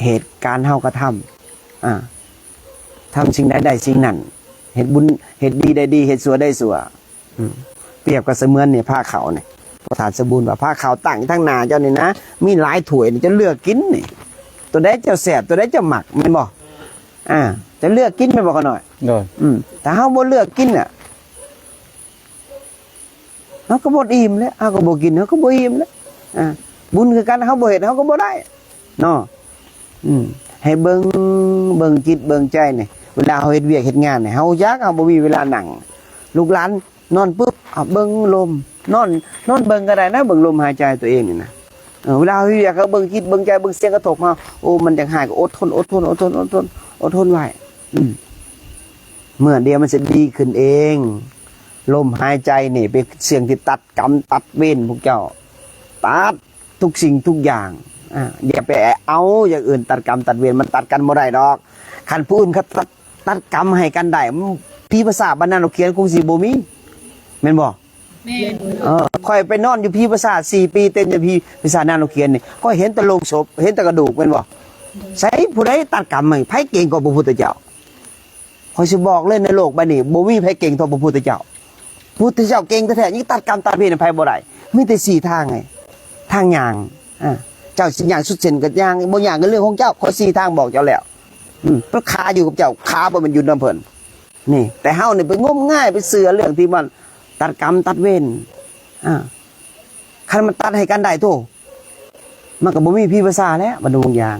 เหตุการณ์เฮากระทำทำสิ่งใดได้สิ่งนั้นเหตุบุญเหตุดีได้ดีเหตุชั่วได้ชั่วเปรียบกับเสมือนเนี่ยผ้าขาวเนี่ยพระธาตุสมบูรณ์ว่าผ้าขาวตั้งทั้งหน้าเจ้านี่นะมีหลายถ้วยจะเลือกกินนี่ตัวใดเจ้าแสบตัวใดเจ้าหมักแม่นบ่จะเลือกกินแม่นบ่กันหน่อยแต่เฮาบ่เลือกกินเฮาก็บ่อิ่มแล้วเฮาก็บ่กินเฮาก็บ่อิ่มแล้วบุญคือกันเฮาบ่เฮ็ดเฮาก็บ่ได้เนาะให้เบิ่ง เบิ่งจิตเบิ่งใจนี่เวลาเฮาเฮ็ดเวียกเฮ็ดงานนี่เฮาจักเฮาบ่มีเวลานั่งลูกหลานนอนปุ๊บเบิ่งลมนอนเบิ่งก็ได้นะเบิ่งลมหายใจตัวเองนี่นะเวลาเฮาอยากเบิ่งจิตเบิ่งใจเบิ่งเสียงกระทบมาโอ้มันจังหายก็อดทนไว้เมื่อเดียวมันจะดีขึ้นเองลมหายใจนี่เป็นเสียงที่ตัดกรรมตัดเวรพวกเจ้าตัดทุกสิ่งทุกอย่างอย่าไปเอาอย่างอื่นตัดกรรมตัดเวรมันตัดกันบ่ได้ดอกคันผู้อื่นเขาตัดกรรมให้กันได้พี่ภาษาบ้านนั้นเราเขียนคงสิบ่มีแม่นบ่ แม่น ค่อยไปนอนอยู่พี่ภาษา4 ปีเต็มอยู่พี่ภาษานั้นเราเขียนนี่ก็เห็นแต่โลงศพเห็นแต่กระดูกแม่นบ่ใส่ผู้ใดตัดกรรมให้ไผเก่งกว่าพระพุทธเจ้าขอยสิบอกเลยในโลกใบนี้บ่มีไผเก่งเท่าพระพุทธเจ้าพระพุทธเจ้าเก่งแท้ๆยิ่งตัดกรรมตัดเวรให้ไผบ่ได้มีแต่4ทางไงทางย่างเจ้าสิย่างสุดเส้นก็ย่างบ่ย่างก็เรื่องของเจ้าขอ4ทางบอกเจ้าแล้วเพราะขาอยู่กับเจ้าขาบ่มันอยู่นำเพิ่นนี่แต่เฮานี่ไปงมง่ายไปเสือเรื่องที่มันตัดกรรมตัดเวรคันมันตัดให้กันได้โตมันก็บ่มีพี่ภาษาแล้วบ่ดูอย่าง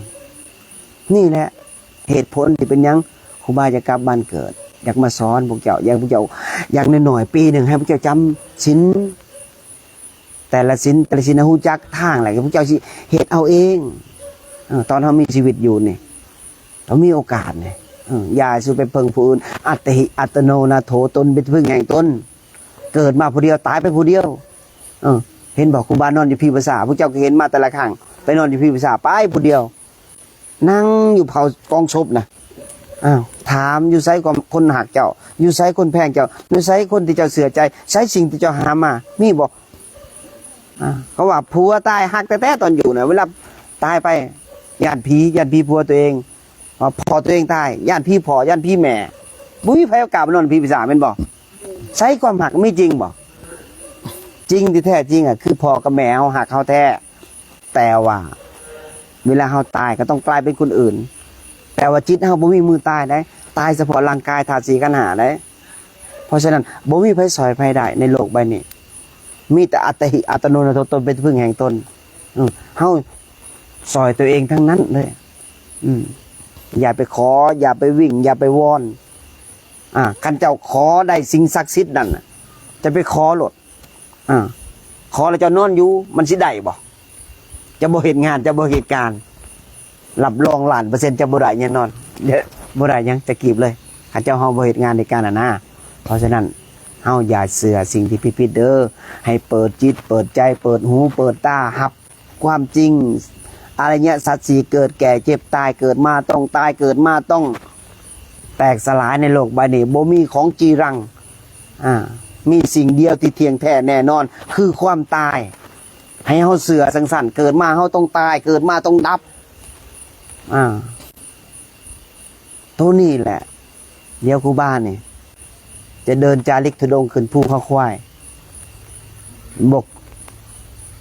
นี่แหละเหตุผลที่เป็นหยังครูบาจะกลับบ้านเกิดอยากมาสอนพวกเจ้าอย่างน้อยๆปีหนึ่งให้พวกเจ้าจำศีลแต่ละศีลฮู้จักทางอะไรพวกเจ้าสิเฮ็ดเอาเองตอนเฮามีชีวิตอยู่นี่เรามีโอกาสนี่อย่าสิไปเพิ่งผู้อื่นอัตติอัตโนนาโถตนเป็นพึ่งแห่งตนเกิดมาผู้เดียวตายไปผู้เดียวเห็นบอกครูบานอนอยู่พี่ภาษาพวกเจ้าก็เห็นมาแต่ละครั้งไปนอนอยู่พี่ภาษาไปผู้เดียวนั่งอยู่เผากองศพนะถามอยู่ไสคนหักเจ้าอยู่ไสคนแพงเจ้าอยู่ไสคนที่เจ้าเสือใจไสสิ่งที่เจ้าหามามีบอกเขาว่าผัวตายหักแต่ตอนอยู่นะเวลาตายไปญาติพี่ผัวตัวเองพอตัวเองตายญาติพี่พ่อญาติพี่แม่บุ้ยไผเอากลับมานอนพี่ภาษาเป็นบอกใช้ความหักไม่จริงบอกจริงที่แท้จริงคือพ่อกับแม่เขาหักเขาแท้แต่ว่าเวลาเขาตายก็ต้องกลายเป็นคนอื่นแต่ว่าจิตเขาบ่มีมือตายได้ตายเฉพาะร่างกายธาตุสีขันธ์ห้าได้เพราะฉะนั้นบ่มีไผสอยไผได้ในโลกใบนี้มีแต่อัตติอัตโนนาโถตนเป็นพึ่งแห่งตนเฮาสอยตัวเองทั้งนั้นเลยอย่าไปขออย่าไปวิ่งอย่าไปวอนคันเจ้าขอได้สิ่งศักดิ์สิทธิ์นั่นจะไปขอหลดขอแล้วจะนอนอยู่มันสิได้บ่จะบ่เห็นงานจะบ่เหตุการณ์รับรอง1,000,000%จะบ่ได้แน่นอนเดี๋ยวบ่ได้ยังจะกีบเลยคันเจ้าเฮาบ่เฮ็ดงานในการนะเพราะฉะนั้นเฮาอย่าเสือสิ่งที่ผิดๆเด้อให้เปิดจิตเปิดใจเปิดหูเปิดตารับความจริงอะไรเงี้ยสัตว์สี่เกิดแก่เจ็บตายเกิดมาต้องตายเกิดมาต้องแตกสลายในโลกใบนี้บ่มีของจีรังมีสิ่งเดียวที่เที่ยงแท้แน่นอนคือความตายให้เฮาเสือสังสรรค์เกิดมาเฮาต้องตายเกิดมาต้องดับตัวนี้แหละเดี๋ยวครูบาเนี่ยจะเดินจาริกธุดงค์ขึ้นภูเขาควายบอก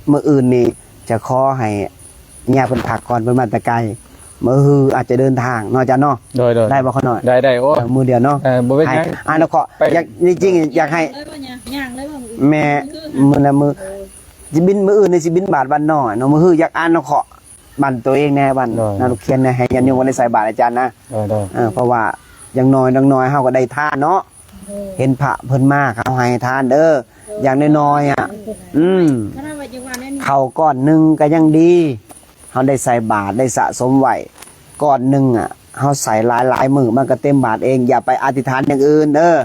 เมื่ออื่นนี่จะขอให้เนี่ยเป็นผักก่อนเป็นมาแต่ไกลเมื่อฮืออาจจะเดินทางนอกจากเนาะได้บ่เขาหน่อยได้โอ้มือเดียวเนาะบ่เป็นไงแล้วก็อยากจริงๆอยากให้แม่มือจะบินมืออื่นในสิบินบาทบ้านน้อยเนาะมือฮืออยากอ่านเนาะเคาะบ้านตัวเองแน่บ้านนาลูกเขียนให้ยันยงวันได้ใส่บาตรอาจารย์นะเพราะว่าอย่างน้อยเฮาก็ได้ทานเนาะเห็นพระเพิ่นมากเอาให้ทานเด้ออย่างน้อยเขาก้อนนึงก็ยังดีเฮาได้ใส่บาตรได้สะสมไว้ก้อนนึงเฮาใส่หลายมือมันก็เต็มบาตรเองอย่าไปอธิษฐานอย่างอื่นเด้อ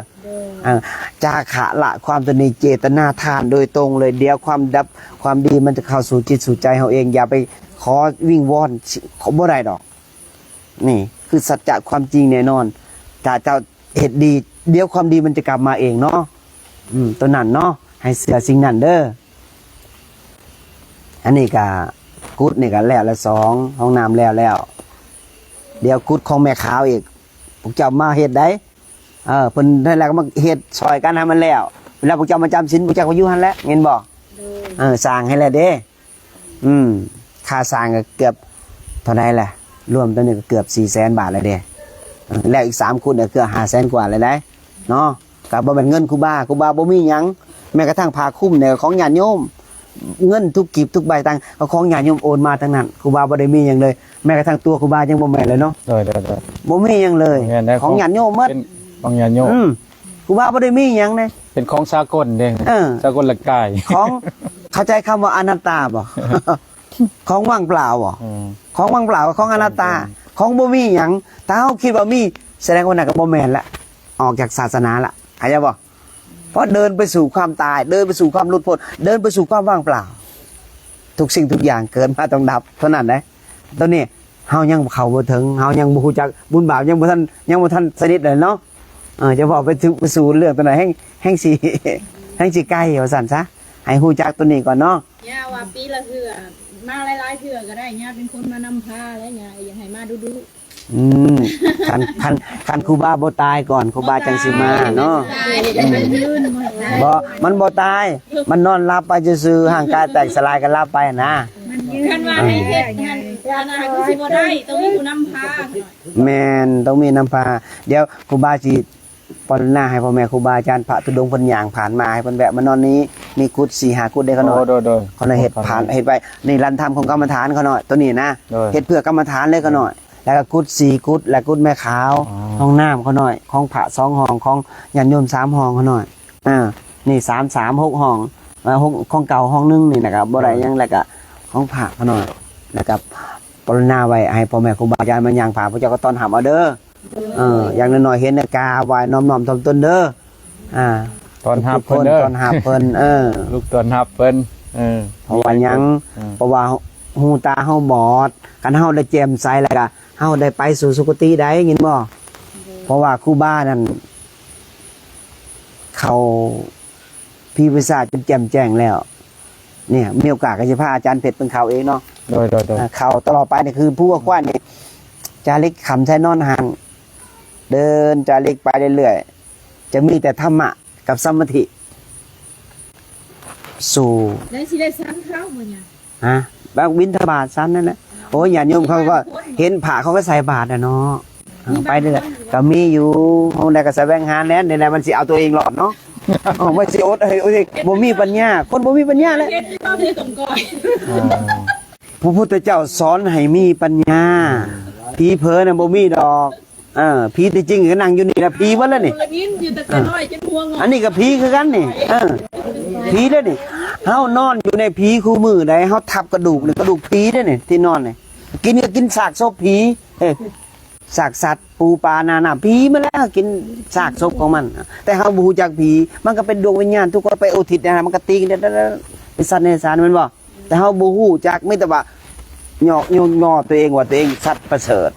จาขะละความตนีเจตนาทานโดยตรงเลยเดี๋ยวความดีมันจะเข้าสู่จิตสู่ใจเฮาเองอย่าไปขอวิ่งวอนขอบ่ได้ดอกนี่คือสัจจะความจริงแน่นอนถ้าเจ้าเหตุดีเดี๋ยวความดีมันจะกลับมาเองเนาะตัวนั้นเนาะให้เสือสิ่งนั้นเด้ออันนี้ก็กุดนี่ก็แล้วละ2ห้องน้ำแล้วเดี๋ยวกุดของแม่ขาวอีกพวกเจ้ามาเฮ็ดได้เพิ่นได้แล้วก็มาเฮ็ดซอยกันให้มันแล้วเวลาพวกเจ้ามาจำศีลพวกเจ้าก็อยู่หั่นแหละเห็นบ่สร้างให้แล้วเด้ค่าสร้างก็เกือบเท่าไหร่แหละรวมตัวนี้ก็เกือบ 400,000 บาทแล้วเด้แล้วอีก3คนเกือบ500,000 กว่าเลยได้เนาะก็บ่แม่นเงินครูบาบ่มีหยังแม้กระทั่งผ้าคลุมเนี่ยของญาติโยม เงินทุกกีบทุกใบตังก็ของญาติโยมโอนมาทั้งนั้นครูบาบ่ได้มีหยังเลยแม้กระทั่งตัวครูบายังบ่แม่นเลยเนาะ โดย บ่มีหยังเลย แม่นได้ ของญาติโยมหมด เป็นของญาติโยม ครูบาบ่ได้มีหยังนะ เป็นของสากลเด้ เออ สากลละกาย ของเข้าใจคำว่าอนัตตาบ่ ของว่างเปล่าบ่ อืม ของว่างเปล่าของอนัตตา ของบ่มีหยังถ้าเฮาคิดว่ามีแสดงว่านั่นก็บ่แม่นละออกจากศาสนาละเข้าใจบ่เพราะเดินไปสู่ความตาย เดินไปสู่ความหลุดพ้นเดินไปสู่ความว่างเปล่า ทุกสิ่งทุกอย่างเกิดมาต้องดับเท่านั้นนะตอนนี้เฮายังเข้าบ่ถึงเฮายังบ่ฮู้จักบุญบาปยังบ่ทันสนิทเลยเนาะจะบอกไปถึงไปสู่เรื่องตัวไหนแห่งสิ แห่งสิใกล้ว่าซั่นซะให้ฮู้จักตัวนี้ก่อนเนาะ ย่าว่าปีละเทื่อมาหลายๆเทื่อก็ได้ย่าเป็นคนมานำพาแล้วย่าอยากให้มาดู อืมคันครูบาบ่ตายก่อนครูบาจังสิมาเนาะ มันยืนหมดได้ บ่มันบ่ตายมันนอนหลับไปซื่อๆห่างกายแตกสลายกันหลับไปนะ มันยื คันว่าให้เฮ็ดงานอนาคตสิบ่ได้ต้องมีผู้นำพา แม่นต้องมีน้ำพาเดี๋ยวครูบาสิปรนนาให้พ่อแม่ครูบาอาจารย์พระธุดงค์เพิ่นย่างผ่านมาให้เพิ่นแวะมานอนนี้มีกุฏิ4-5กุฏิได้เขาหน่อย โดย เขาน่ะเฮ็ดผ่านเฮ็ดไว้นี่รันธรรมของกรรมฐานเขาหน่อยตัวนี้นะ โดย เฮ็ดเพื่อกรรมฐานเลยเขาหน่อยแล้วก็กุฏิ4กุฏิและกุฏิแม่ขาว อ๋อ ห้องน้ำเขาหน่อยของพระ2ห้องของญาติโยม3ห้องเขาหน่อยนี่3 6ห้องห้องของเก่าห้องนึงนี่นะครับบ่ได้หยังแล้วก็ของพระเขาหน่อยแล้วก็ปรนนาไว้ให้พ่อแม่ครูบาอาจารย์มาย่างผ่านพระเจ้าก็ต้อนรับเอาเด้ออย่างน้อยๆเห็นนาฬิกาไว้น้อมๆถ่อมตนเด้อตอนหับเพิ่นเด้อ ตอนหับเพิ่นลูกตอนหับเพิ่นเพราะว่าหยังเพราะว่าหูตาเฮาบอดกันเฮาได้แจ่มใสแล้วก็เฮาได้ไปสู่สุคติได้ยินบ่เพราะว่าครูบานั่นเขาพี่วิชาจนแจ่มแจ้งแล้วเนี่ยมีโอกาสก็จะพาอาจารย์เพชรเป็นเขาเองเนาะ โดย เขาตลอดไปนี่คือผู้ว่านี่จาริกคำใช้นอนห่างเดินจาริกไปเรื่อยๆจะมีแต่ธรรมะกับสมาธิสู่ ได้สิได้สังเข้าบ่เนี่ย บางบินทบาทซ้ำนั่นแหละโอ้ยญาติโยมเขาก็เห็นผ่าเขาก็ใส่บาตรนะเนาะไปเรื่อยๆก็มีอยู่ห้องใดก็แสวงหาแน่ในมันสิเอาตัวเองหลอดเนาะไม่สิอดเฮ้ยบ่มีปัญญาคนบ่มีปัญญาแล้ว เฮ็ดต้องมีตรงก่อย พระพุทธเจ้าสอนให้มีปัญญาผีเผลอน่ะบ่มีดอกผีที่จริงก็นั่งอยู่นี่นะผีเบิดแล้วนี่ ละยินอยู่แต่น้อยจนหัวงอ อันนี้ก็ผีคือกันนี่ผีเด้อนี่เฮานอนอยู่ในผีคู่มือใดเฮาทับกระดูกนี่กระดูกผีเด้อนี่ที่นอนนี่กินก็กินซากศพผีซากสัตว์ปูปลานานาผีมาแล้วกินซากศพของมันแต่เฮาบ่ฮู้จักผีมันก็เป็นดวงวิญญาณทุกคนไปอุทิศนะมันก็ตีกันเป็นสัตว์ในสารแม่นบ่แต่เฮาบ่ฮู้จักมีแต่ว่าย่อตัวเองว่าตัวเองสัตว์ประเสริฐ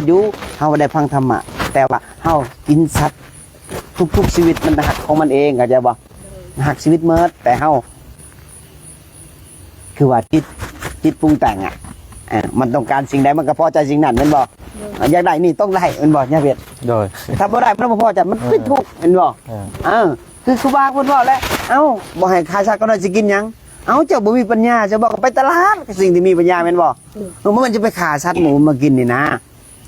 อยู่เฮาได้ฟังธรรมะแต่ว่าเฮากินสัตว์ทุกชีวิตมันหักของมันเองเข้าใจบ่หักชีวิตเมิดแต่เฮาคือว่าจิตปรุงแต่งมันต้องการสิ่งใดมันก็พอใจสิ่งนั้นแม่นบ่อยากได้นี่ต้องได้แม่นบ่เนี่ยเวียด โดย ถ้าบ่ได้มันบ่พอใจมันเป็นทุกข์แม่นบ่คือครูบาเพิ่นว่าแล้วบ่ให้ค่าชาติก็ได้สิกินหยังเจ้าบ่มีปัญญาจะบอกไปตลาดสิ่งที่มีปัญญาแม่นบ่มันจะไปฆ่าสัตว์หมูมากินนี่นะ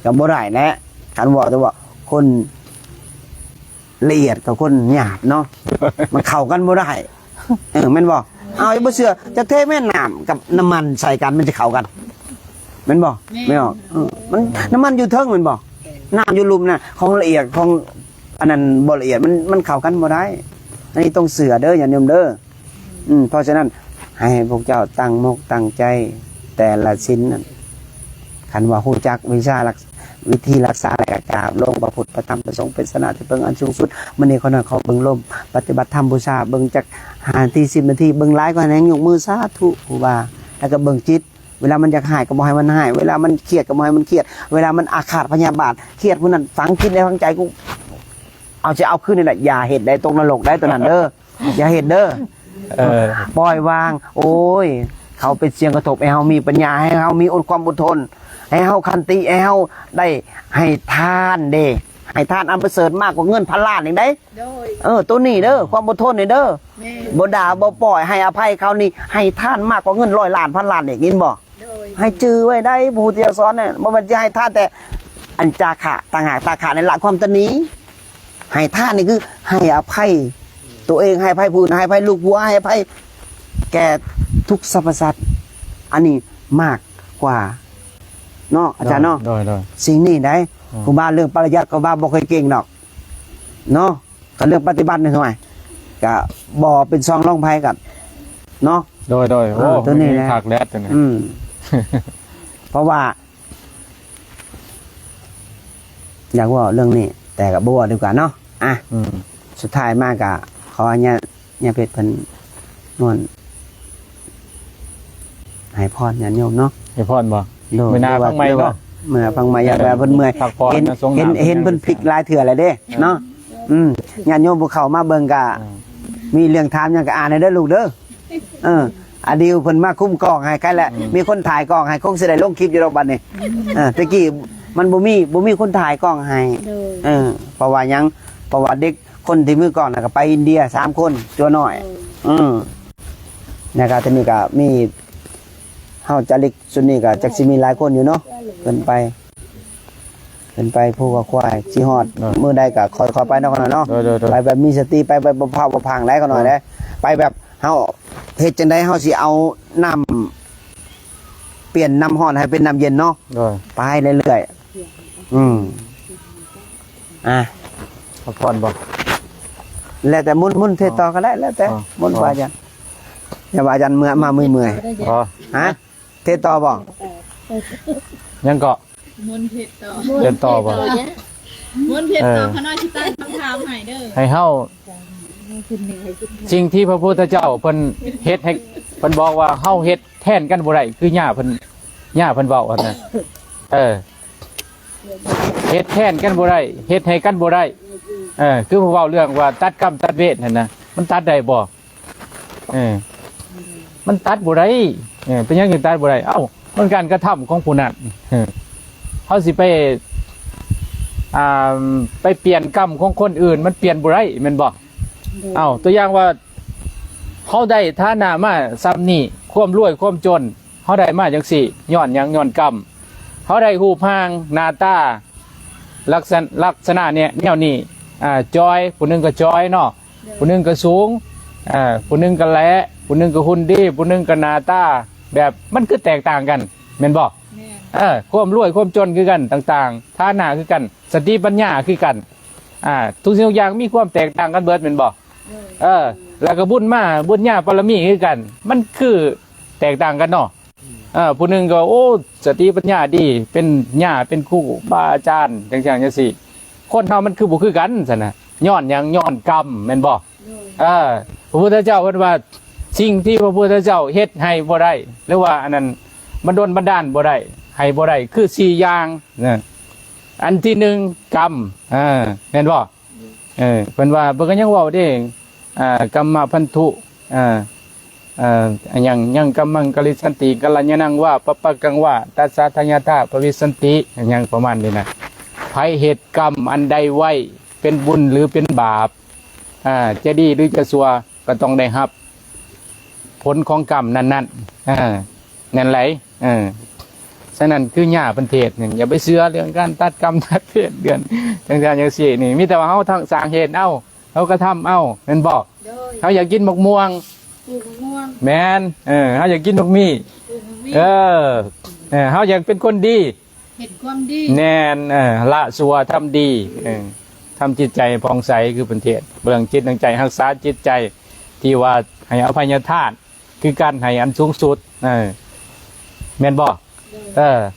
ก็บ่ได้แนะคันบอกแต่ว่าคนละเอียดกับคนหยาบเนาะมันเข้ากันบ่ได้แม่นบ่อย่าบ่เชื่อจะเทแม่น้ำกับน้ำมันใส่กันมันจะเข้ากันแม่นบ่ไม่ออกมันน้ำมันอยู่เทิงแม่นบ่น้ำอยู่ลุ่มน่ะของละเอียดของอันนั้นบ่ละเอียดมันเข้ากันบ่ได้อันนี้ต้องเสือเด้ออย่าลืมเด้อเพราะฉะนั้นให้พวกเจ้าตั้งมกตั้งใจแต่ละชิ้นนั้นคันว่าฮู้จักวิธีรักษาและกราบลงพระพุทธพระธรรมพระสงฆ์เป็นศาสนาที่เบิ่งอันสูงสุดมื้อนี้คนนั้นเขาเบิ่งลมปฏิบัติธรรมบูชาเบิ่งจัก5 นาที10 นาทีเบิ่งหลายกว่านั้นยกมือสาธุครูบาแล้วก็เบิ่งจิตเวลามันอยากหายก็บ่ให้มันหายเวลามันเครียดก็บ่ให้มันเครียดเวลามันอาฆาตพยาบาทเครียดผู้นั้นฝังคิดในฝังใจกูเอาขึ้นนี่แหละอย่าเฮ็ดได้ตกนรกได้ตัวนั้นเด้ออย่าเฮ็ดเด้อปล่อยวางโอ้ยเขาเป็นเสียงกระทบให้เฮามีปัญญาให้เฮามีความอดทนให้เฮาขันติให้เฮาได้ให้ทานเด้ให้ทานอันประเสริฐมากกว่าเงินพันล้านอีกได้ตัวนี้เด้อความอดทนนี่เด้อบ่ด่าบ่ปล่อยให้อภัยเขานี่ให้ทานมากกว่าเงิน100 ล้านพันล้านอีกยินบ่ให้จื้อไว้ได้ผู้ที่สอนเนี่ยบ่มันจะให้ทานแต่อันจาคะต่างหากตาขาในละความตนีให้ทานนี่คือให้อภัยตัวเองให้อภัยผู้อื่นให้อภัยลูกผัวให้อภัย แก่ทุกสรรพสัตว์อันนี้มากกว่าเนาะอาจารย์เนาะ โดย สิ่งนี้ได้ครูบาเรื่องปริยัติครูบาบ่เคยเก่งดอกเนาะก็เรื่องปฏิบัตินี่หน่อยก็บ่เป็นซองร่องไผกันเนาะ โดยโอ้ ตัวนี้นะ ถากแรดตัวนี้ เพราะว่า อยากว่าเรื่องนี้ แต่ก็บ่ว่าดีกว่าเนาะอ่ะสุดท้ายมากก็ขอเนี่ยเพชรเพิ่นนวลให้พรญาติโยมเนาะ ให้พรบ่ โดย เมื่อหน้าฟังไมค์เนาะ เมื่อฟังไมค์อยากแบบเพิ่นเมื่อย พักผ่อน เห็น นะทรง เห็น น้ำ เห็นเพิ่นพลิกหลายเถื่อแล้วเด้เนาะญาติโยมภูเขามาเบิ่งก็มีเรื่องถามหยังก็อ่านให้เด้อลูกเด้ออดีวเพิ่นมาคุ้มกองให้ใครแหละมีคนถ่ายกองให้คงสิได้ลงคลิปอยู่ดอกบัดนี้ตะกี้มันบ่มีคนถ่ายกองให้ โดย เพราะว่าหยังเพราะว่าเด็กคนที่มือกองน่ะก็ไปอินเดีย3คนตัวน้อยนะครับทีนี้ก็มีเฮาจาริกสุดนี้ก็จักสิมีหลายคนอยู่เนาะเพิ่นไปผู้ว่าควายสิฮอดมื้อใดก็ค่อยๆไปเนาะเนาะ โดย ไปแบบมีสติไปแบบบ่พาวบ่พังได้ก็หน่อยได้ไปแบบเฮาเฮ็ดจังได๋เฮาสิเอาน้ำเปลี่ยนน้ำร้อนให้เป็นน้ำเย็นเนาะ โดย ไปเรื่อยๆพักผ่อนบ่ แล้วแต่มุนเทศต่อก็ได้แล้วแต่มุนว่าจังอย่าว่าจันเมื่อมาเมื่อย พอ ฮะเทศต่อบ่ ยังเกาะ มนต์เพชรต่อ เดินต่อบ่ มนต์เพชรต่อขน้อยสิตั้งคำถามให้เด้อ ให้เฮาสิ่งที่พระพุทธเจ้าเพิ่นเฮ็ดให้เพิ่นบอกว่าเฮาเฮ็ดแทนกันบ่ได้คือย่าเพิ่นเว้าว่าน่ะเฮ็ดแทนกันบ่ได้เฮ็ดให้กันบ่ได้คือเว้าเรื่องว่าตัดกรรมตัดเวทนั่นน่ะมันตัดได้บ่มันตัดบ่ได้เป็นหยังถึงตัดบ่ได้เอ้ามันการกระทำของผู้นั้นเฮาสิไปเปลี่ยนกรรมของคนอื่นมันเปลี่ยนบ่ได้แม่นบ่เอ้าตัวอย่างว่าเฮาได้ฐานะมาซ้ำนี้ความรวยความจนเฮาได้มาจังซี่ย้อนหยังย้อนกรรมเฮาได้รูปร่างหน้าตาลักษณะเนี่ยแนวนี้จอยผู้หนึงก็จอยเนาะผู้หนึงก็สูงผู้หนึงก็แหละผู้หนึงก็หุ่นดีผู้หนึงก็หน้าตาแบบมันคือแตกต่างกันแม่นบ่ความรวยความจนคือกันต่างๆฐานะคือกันสติปัญญาคือกันทุกสิ่งทุกอย่างมีความแตกต่างกันเบิดแม่นบ่แล้วก็บุญญาปรมีคือกันมันคือแตกต่างกันเนาะผู้หนึงก็โอ้สติปัญญาดีเป็นญาเป็นครูบาอาจารย์จังๆจังซี่คนเฮามันคือบ่คือกันซั่นน่ะย้อนหยังย้อนกรรมแม่นบ่พระพุทธเจ้าเพิ่นว่าสิ่งที่พระพุทธเจ้าเฮ็ดให้บ่ได้หรือว่าอันนั้นมันโดนบันดาลบ่ได้ให้บ่ได้คือ4อย่างนะอันที่1กรรมแม่นบ่เพิ่นว่าเพิ่นก็ยังเว้าเด้กรรมพันธุยังกัมมังกลิสันติกัลยานังว่าปะปะกังว่าตัสสะทัญญาธาปวิสันติยังประมาณนี้นะไผเหตุกรรมอันใดไว้เป็นบุญหรือเป็นบาปจะดีหรือจะชั่วก็ต้องได้รับผลของกรรมนั้นนั่นไหลฉะนั้นคือหญ้าเป็นเทศนี่อย่าไปเชื่อเรื่องการตัดกรรมตัดเพศเดือนจังๆอย่างสี่นี่มีแต่ว่าเฮาทางสร้างเหตุเฮาก็ทำนั่นบอกเฮาอยากกินมะม่วงแมนเขาอยากกินนกมีเขาอยากเป็นคนดีเห็นความดีแน่นละสัวทำดีทำจิตใจผ่องใสคือเป็นเทศเบื้องจิตตั้งใจรักษาจิตใจที่ว่าให้อภัยทานคือการให้อันสูงสุดแมนบอก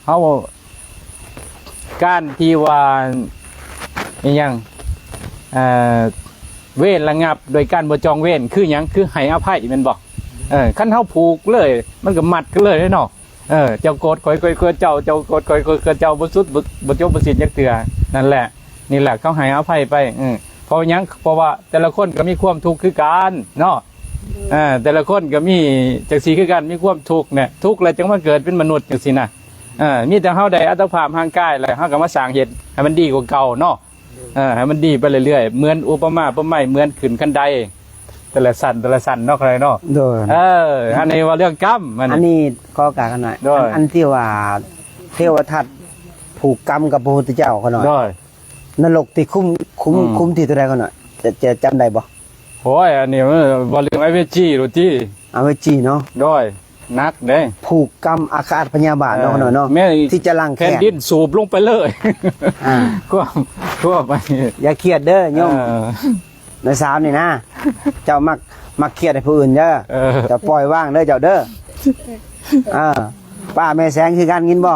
เขาการที่ว่าอย่างเว้นระงับโดยการบ่จองเว้นคือหยังคือให้อภัยแม่นบ่คันเฮาผูกเลยมันก็มัดกันเลยเนาะเจ้าโกรธค่อยๆเจ้าโกรธค่อยๆเจ้าบ่สุดบ่จบบ่สิ้นจักเทื่อนั่นแหละนี่แหละเขาให้อภัยไปเพราะหยังเพราะว่าแต่ละคนก็มีความทุกข์คือกันเนาะแต่ละคนก็มีจังซี่คือกันมีความทุกข์เนี่ยทุกข์แล้วจังมาเกิดเป็นมนุษย์จังซี่นะมีแต่เฮาได้อัตภาพร่างกายแล้วเฮาก็มาสร้างเหตุให้มันดีกว่าเก่าเนาะให้มันดีไปเรื่อยๆเหมือนอุปมาอุปไมยเหมือนขึ้นคันไดแต่ละสั่นเนาะใครเนาะอันนี้ว่าเรื่องกรรมอันนี้ก็กล่าวกันหน่อยอันที่ว่าเทวทัตผูกกรรมกับพระพุทธเจ้าเขาหน่อยนรกที่คุ้มที่ตัวใดเขาหน่อยจะจำได้บ่โอ้ยอันนี้ว่าเรื่องไอเวจีหรือที่ เอาไว้จีเนาะ ด้วยนักเด้ ผูกกรรมอาฆาตพยาบาทเนาะเนาะ แม่ ที่จะล้าง แผ่ แค้ น น ดินสูบลงไปเลย อ่า ก็ทั่วไป อย่าเครียดเด้อโยม เออ ในสาวนี่นะ เจ้ามักเครียดให้ผู้อื่นเด้อ เออ จะปล่อยว่างเด้อเจ้าเด้อป้าแม่แสงคือกันกินบ่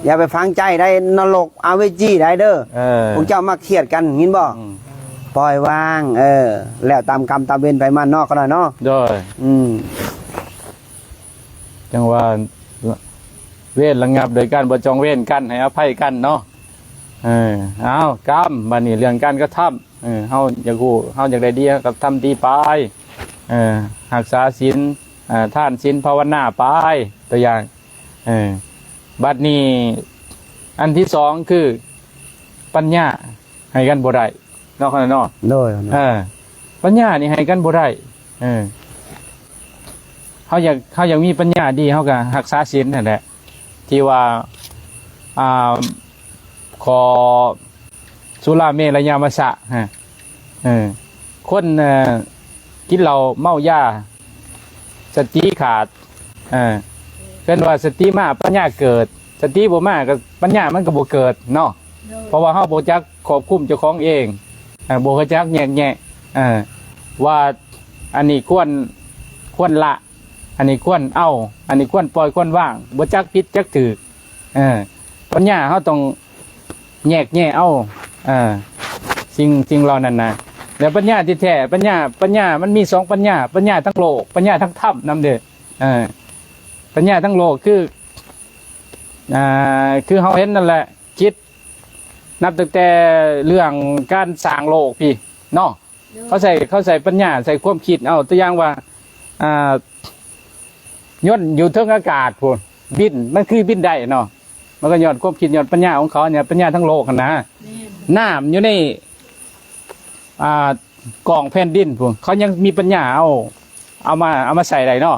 อย่าไปฟังใจได้นรกเอาไว้จี้ได้เด้อ เออ พวกเจ้ามักเครียดกันกินบ่ อืม ปล่อยว่าง แล้วตามกรรมตามเวรไปมันนอกก็ได้เนาะ ด้วย จังว่าเวทระงับโดยการบ่จองเวรกันให้อภัยกันเนาะเอากรรมบัดนี้เรื่องการกระทำเฮาอยากฮู้เฮาอยากได้ดีกับทำดีไปรักษาศีลท่านศีลภาวนาไปตัวอย่างบัดนี้อันที่สองคือปัญญาให้กันบ่ได้เนาะเนาะ โดย ปัญญานี่ให้กันบ่ได้เขาอยากมีปัญญาดีเขาก็รักษาศีลนั่นแหละที่ว่าขอสุราเมรยามสะคนกินเหล้าเมายาสติขาดเกินว่าสติมาปัญญาเกิดสติบ่มาก็ปัญญามันก็บ่เกิดเนาะเพราะว่าเฮาบ่จักควบคุมเจ้าของเองบ่รู้จักแยกแยะว่าอันนี้ควรละอันนี้ควรเอาอันนี้ควรปล่อยควรว่างบ่จักผิดจักถูกปัญญาเฮาต้องแยกแยะเอาสิ่งเหล่านั้นนะแล้วปัญญาที่แท้ปัญญามันมี2ปัญญาทั้งโลกปัญญาทั้งธรรมนำเด้อปัญญาทั้งโลกคือเฮาเห็นนั่นแหละคิดนับตั้งแต่เรื่องการสร้างโลกพี่เนาะเขาใส่ปัญญาใส่ความคิดเอาตัวอย่างว่ายนต์อยู่เทิงอากาศพูนบินมันคือบินได้เนาะมันก็ย้อนความคิดย้อนปัญญาของเขาเนี่ยปัญญาทั้งโลกนะน้ำอยู่ในกล่องแผ่นดินพูนเขายังมีปัญญาเอามาใส่ได้เนาะ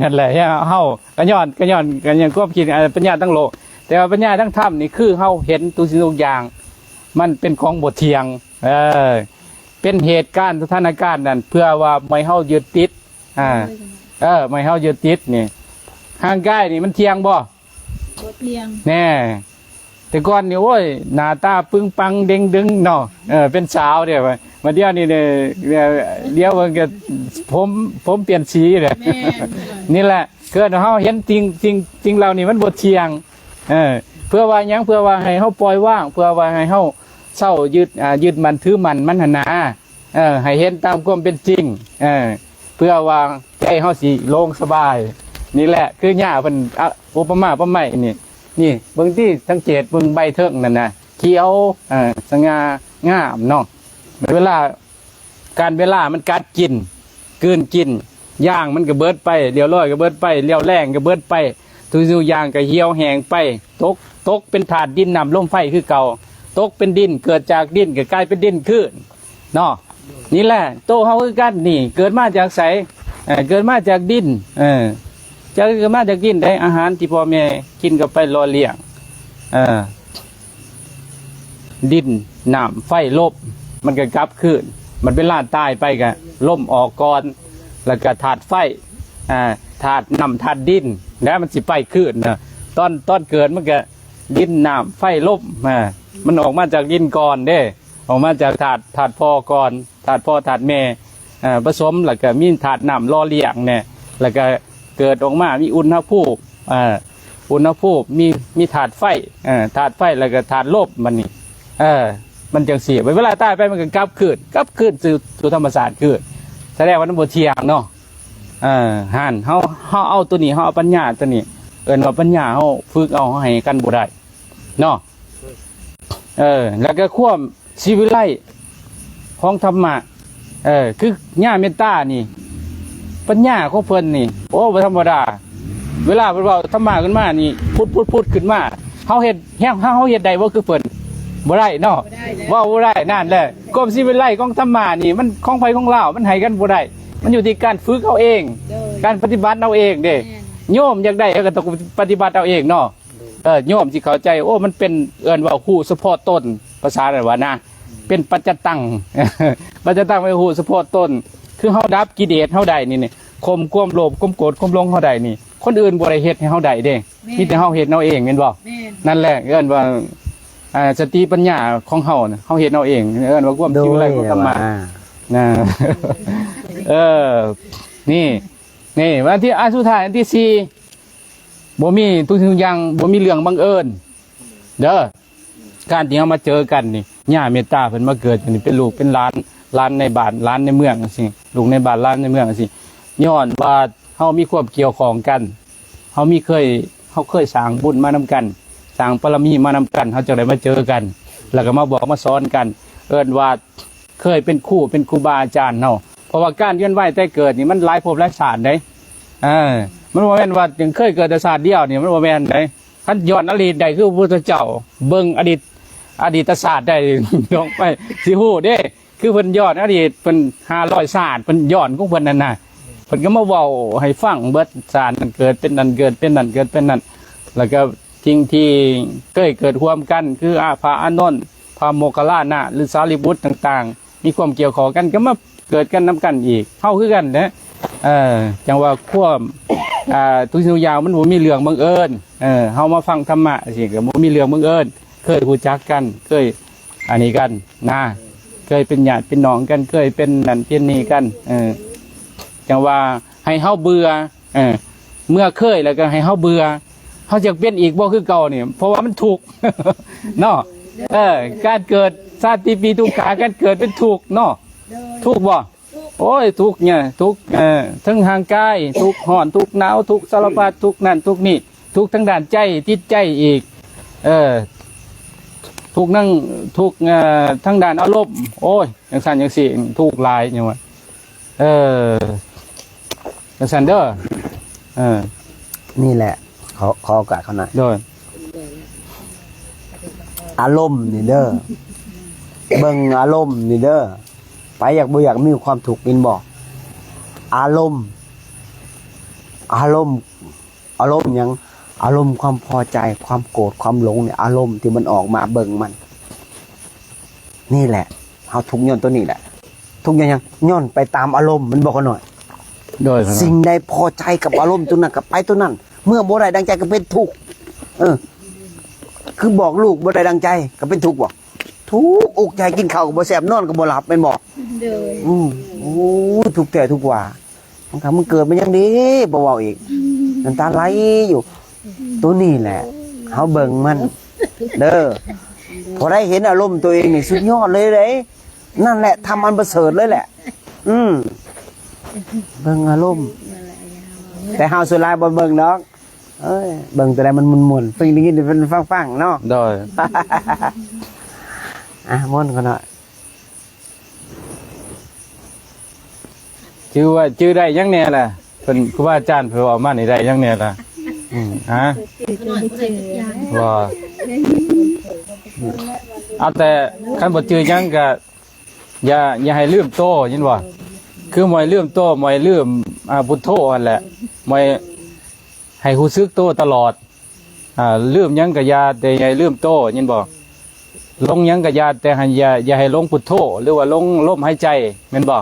นั่นแหละเฮาก็ย้อนความคิดปัญญาทั้งโลกแต่ว่าปัญญาทั้งธรรมนี่คือเฮาเห็นทุกสิ่งทุกอย่างมันเป็นของบทเทียงเป็นเหตุการณ์สถานการณ์นั่นเพื่อว่าไม่เฮายึดติดไม่เฮายึดติดนี่ห่างกายนี่มันเทียงบ่เทียงแน่แต่ก่อนนี่โอ้ยหน้าตาปึ้งปังเด้งดึงเนาะเป็นสาวเดี๋ยวมาเดี๋ยวนี้เนี่ยเดี๋ยวมันก็ผมเปลี่ยนสีเลยนี่แหละเกิดเฮาเห็นจริงเรานี่มันบ่เทียงเพื่อว่ายังเพื่อว่าให้เฮาปล่อยว่างเพื่อว่าให้เฮาเศร้ายึดมันถือมันหนาให้เห็นตามความเป็นจริงเพื่อว่าใจเฮาสิโล่งสบายนี่แหละคือหญ้าเพิ่นอุปมาไม้นี่เบิ่งที่สังเกตเบิ่งใบเทิงนั่นน่ะเขียวสง่างามเนาะเวลามันกัดกินกืนกินย่างมันก็เบิดไปเลี้ยวร้อยก็เบิดไปเลี้ยวแรงก็เบิดไปทุกอย่างก็เหี่ยวแห้งไปตกเป็นถาดดินน้ำลมไฟคือเก่าตกเป็นดินเกิดจากดินก็กลายเป็นดินขึ้นเนาะนี่แหละโตเฮาคือกันนี่เกิดมาจากไสเกิดมาจากดินจะเกิดมาจากดินได้อาหารที่พ่อแม่กินกับไปรอเลี้ยงดินน้ำไฟลบมันก็กลับขึ้นมันเป็นลาดตายไปก็ล่มออกก่อนแล้วก็ถาดไฟถาดน้ำถาดดินแล้วมันสิไปขึ้นนะตอนเกิดมันก็ดินน้ำไฟลบมันออกมาจากดินก่อนเด้ออกมาจากถาดพ่อก่อนถาดพ่อถาดแม่ผสมแล้วก็มีถาดน้ำรอเลี้ยงเนี่ยแล้วก็เกิดออกมามีอุณหภูมิมีถาดไฟแล้วก็ถาดลบมันนี่มันจังเสียเวลาตายไปมันก็กลับขึ้นสู่ธรรมศาสตร์ขึ้นแสดงว่ามันบ่เที่ยงเนาะหันเฮาเอาตัวนี้เฮาเอาปัญญาตัวนี้ว่าปัญญาเฮาฝึกเอาให้กันบ่ได้เนาะแล้วก็ความชีวิไลของธรรมะคือญาเมตตานี่ปัญญาของเพิ่นนี่โอ้บ่ธรรมดาเวลาเพิ่นเว้าธรรมะขึ้นมานี่พูดขึ้นมาเฮาเฮ็ดได้บ่คือเพิ่นบ่ได้เนาะว่าบ่ได้นั่นแหละความชีวิไลของธรรมะนี่มันของไผของเรามันให้กันบ่ได้มันอยู่ที่การฝึกเอาเองการปฏิบัติเอาเองเด้โยมอยากได้ก็ต้องปฏิบัติเอาเองเนาะโยมสิเข้าใจโอ้มันเป็นว่าฮู้เฉพาะตนภาษาอะไรวะนะเป็นปัจจตัง ปัจจตังเป็นฮู้เฉพาะตนคือเฮาดับกิเลสเฮาได้นี่ ความโลภความโกรธความหลงเฮาได้นี่คนอื่นบ่ได้เฮ็ดให้เฮาได้เด้มีแต่เฮาเฮ็ดเอาเองแม่นบ่ แม่น นั่นแหละเอิ้นว่าสติปัญญาของเฮาน่ะเฮาเฮ็ดเอาเองเอิ้นว่าความ โด จริง ย อะไรของธรรมะ นะนี่วันที่อันสุดท้ายอันที่สี่บ่มีทุกสิ่งทุกอย่างบ่มีเรื่องบังเอิญเด้อการที่เรามาเจอกันนี่ย่าเมตตาเพิ่นมาเกิดนี่เป็นลูกเป็นหลานในบ้านหลานในเมืองจังซี่ลูกในบ้านหลานในเมืองจังซี่ย้อนว่าเฮามีความเกี่ยวข้องกันเฮาเคยสร้างบุญมานำกันสร้างบารมีมานำกันเฮาจังได้มาเจอกัน แล้วก็มาบอกมาสอนกันเอิ้นว่าเคยเป็นครูบาอาจารย์เนาะเพราะว่าการเวียนว่ายแต่เกิดนี่มันหลายภพหลายชาติเด้มันบ่แม่นว่าจึงเคยเกิดแต่ชาติเดียวนี่มันบ่แม่นเด้ท่านย้อนอดีตได้คือพระพุทธเจ้าเบิ่งอดีตศาสตร์ได้ ลงไปสิฮู้เด้คือเพิ่นย้อนอดีตเพิ่น500ศาสตร์เพิ่นย้อนของเพิ่นนั่นน่ะเพิ่นก็มาเว้าให้ฟังเบิดศาสตร์นั้นเกิดเป็นนั้นเกิดเป็นนั้นเกิดเป็นนั้นแล้วก็สิ่งที่เคยเกิดร่วมกันคือพระอานนท์พระโมคคัลลานะหรือสารีบุตรต่างๆมีความเกี่ยวข้องกันก็มาเกิดกันนํกันอีกเฮาคือกันนะจังว่าความทุกสิ่งทุกอย่างมันบ่มีเรื่องบังเอิญเฮามาฟังธรรมะสิก็บ่มีเรื่องบังเอิญเคยรู้จักกันเคยอันนี้กันนะเคยเป็นญาติเป็นน้องกันเคยเป็นนั่นเป็นนี่กันจังว่าให้เฮาเบื่อเมื่อเคยแล้วก็ให้เฮาเบื่อเฮาจะเป็นอีกบ่คือเก่านี่เพราะว่ามันทุกข์ เนาะการเกิดชาติปีทุกขาการเกิดเป็นทุกข์เนาะทุกข์บ่โอ้ยทุกข์เนี่ยทุกข์ทั้งทางกายทุกข์ร้อนทุกข์หนาวทุกข์สารพัดทุกข์นั่นทุกข์นี่ทุกข์ทั้งด้านใจจิตใจอีกทุกข์นั่งทุกข์ทั้งด้านอารมณ์โอ้ยจังซั่นจังซี่ทุกข์หลายจังว่าจังซั่นเด้อนี่แหละขอโอกาสเขาหน่อย โดย อารมณ์นี่เด้อเบิ่งอารมณ์นี่เด้อไปอยากบ่อยากมีความถูกอินบอกอารมณ์หยังอารมณ์ความพอใจความโกรธความหลงเนี่ยอารมณ์ที่มันออกมาเบิ่งมันนี่แหละเฮาทุกข์ย้อนตัวนี้แหละทุกข์ย้อนไปตามอารมณ์มันบอกกันหน่อยโดยสิ่งใดพอใจกับอารมณ์ตัวนั้นกับไปตัวนั้นเมื่อบ่ได้ดังใจก็เป็นทุกข์คือบอกลูกบ่ได้ดังใจก็เป็นทุกข์บ่ทุกข์อกใจกินข้าวก็บ่แซ่บนอนก็บ่หลับแม่นบ่โอ้ทุกข์แต่ทุกข์ว่ามันก็มันเกิดมาอย่างนี้บ่เว้าอีกน้ำตาไหลอยู่ตัวนี้แหละเฮาเบิ่งมันเด้อพอได้เห็นอารมณ์ตัวเองนี่สุดยอดเลยเด้นั่นแหละทำอันประเสริฐเลยแหละเบิ่งอารมณ์แต่เฮาสุดท้ายบ่เบิ่งดอกเบิ่งแต่ใดมันมุนๆเพิ่นได้ยินเพิ่นฟังๆเนาะโดยม่วนกันหน่อยชื่อได้ยังแน่ล่ะเพิ่นครูบาอาจารย์เพิ่นเอามานี่ได้ยังแน่ล่ะว่าเอาแต่คันบ่ชื่อยังก็อย่าให้ลืมโตยินบ่คือมวยลืมโตมวยลืมพุทโธนั่นแหละมวยให้รู้สึกโตตลอดลืมยังก็อย่าแต่อย่าลืมโตยินบ่ลงยังก็อย่าแต่อย่าให้ลงพุทโธหรือว่าลงลมหายใจแม่นบ่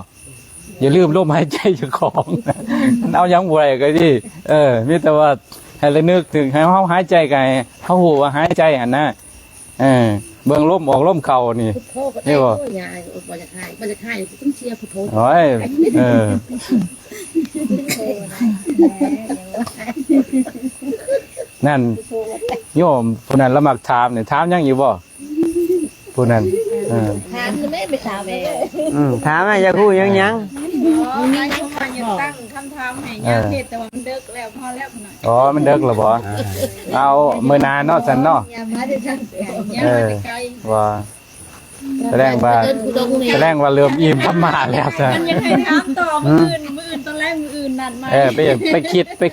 อย่าลืมลมหายใจเจ้าของเอายังบ่ได้ก็ดิมีแต่ว่าให้ระลึกถึงให้เฮาหายใจก็ให้เฮาฮู้ว่าหายใจหั่นนะเบิ่งลมออกลมเข้านี่นี่บ่บ่จะคายต้องเชียร์พุทโธโอ้ยนั่นโยมผู้นั้นละมักถามนี่ถามยังอยู่บ่ผู้นั้นถามแม่ไปถามแม่ถามอยากฮู้ยังยังตั้งคำถามให้ยามเพศแต่ว่ามันเดึกแล้วพอแล้วหน่อยอ๋อมันเดึกแล้วบ่เอามื้อหน้าเนาะซั่นเนาะว่าแสดงว่าเริ่มอิ่มธรรมะแล้วจ้ะมันยังให้ถามต่อมื้ออื่นตอนแรกมื้ออื่นนั่นมาไป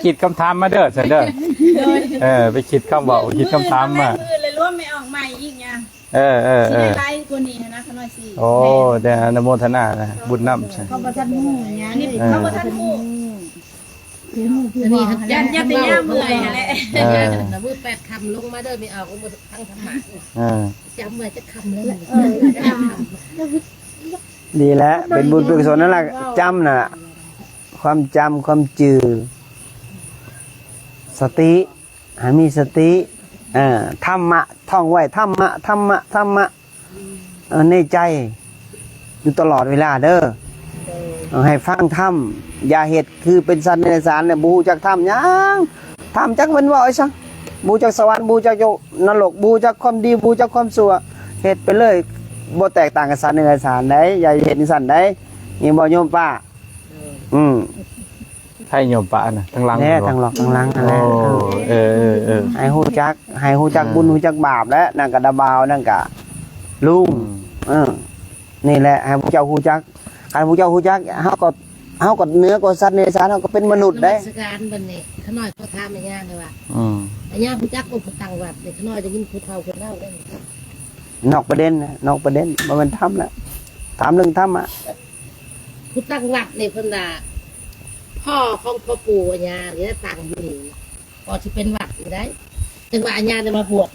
คิดคำถามมาเด้อซั่นเด้อไปคิดคำเว้าคิดคำถามมามื้อเลยร่วมไม่ออกใหม่อีกไงสิได้ไลฟ์กว่านี้นะขน้อยสิโอ้เดี๋ยวอนุโมทนานะบุญนำใช่เขาบ่ทันฮู้หยังนี่เขาบ่ทันฮู้นี่ยันแต่ย่าเมื่อยแหละมื้อ8ค่ำลงมาเด้อไม่ออกมื้อทั้งธรรมะจำเมื่อจะค่ำแล้วดีแล้วเป็นบุญเป็นกุศลนั่นล่ะจำน่ะ ความจำความจือสติให้มีสติธรรมะท่องไว้ธรรมะในใจอยู่ตลอดเวลาเด้อให้ฟังธรรมอย่าเฮ็ดคือเป็นสันในสารเนี่ยบูจักธรรมยังธรรมจักมันว่าไอ้ซังบูจักสวรรค์บูจักนรกบูจักความดีบูจักความชั่วเฮ็ดไปเลยบ่แตกต่างกับสันในสารได้อย่าเฮ็ดในสันได้นี่บ่โยมป้าไทยโยมปะนะทั้งหลัง แน่ทางหลอกทางหลังนั่นแหละให้ฮู้จักบุญฮู้จักบาปและนั่นก็ดาบาวนั่นก็ลุงนี่แหละให้พระเจ้าฮู้จักการพระเจ้าฮู้จักเฮาก็เนื้อก็สัตว์ในสารเฮาก็เป็นมนุษย์ได้นมัสการบัดนี้ขน้อยเขาถามแม่ย่าเลยว่าแม่ย่าฮู้จักบ่ผู้ตั้งวัดนี่ขน้อยได้ยินผู้เฒ่าคนเล่าได้นอกประเด็นบ่แม่นธรรมแล้วถามเรื่องธรรมอ่ะผู้ตั้งวัดนี่เพิ่นว่าพ่อของพ่อปู่อัญญาเนี่ยตั้งอยู่นี่พอสิเป็นวัดอยู่ได้จังว่าอัญญาได้มาบวช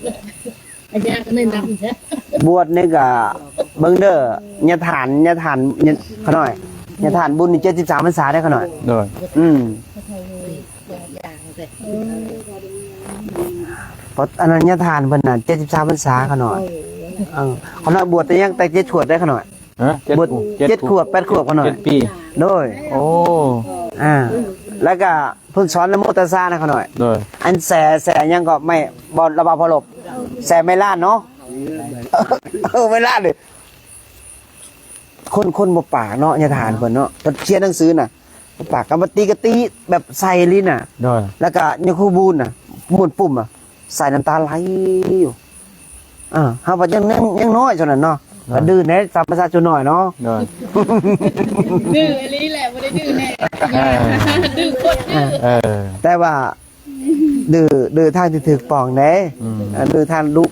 อัญญาก็แนะนำซะบวชนี่ก็เบิ่งเด้อญาฐานขน้อยญาฐานบุญนี่73พรรษาได้ขน้อยโดยเพราะอนัญญาทานเพิ่นน่ะ73พรรษาขน้อยขน้อยบวชแต่ยังแต่7ขวบได้ขน้อยบวช7ขวบ8ขวบขน้อย7ปีโดยโอ้แล้วก็เพิ่นสอนละโมตัสสะนะขน้อยโดยอันแสยังก็ไม่บ่ระบาพลบแสไม่ล้านเนาะไม่ล้านเลยคนบ่ปากเนาะญาทานเพิ่นเนาะเพิ่นเขียนหนังสือน่ะบ่ปากกะตีแบบใส่ลิ้นน่ะแล้วก็ยคูบูนน่ะหมุนปุ่มอ่ะใส่น้ำตาไหลอยู่เฮาว่ายังน้อยเท่านั้นเนาะก็ดื้อแน่ตามภาษาชนน้อยเนาะดื้ออันนี้แหละบ่ได้ดื้อแน่ดื้อคนดื้อแต่ว่าดื้อทางที่ถูกปองเด้ดื้อทางลุก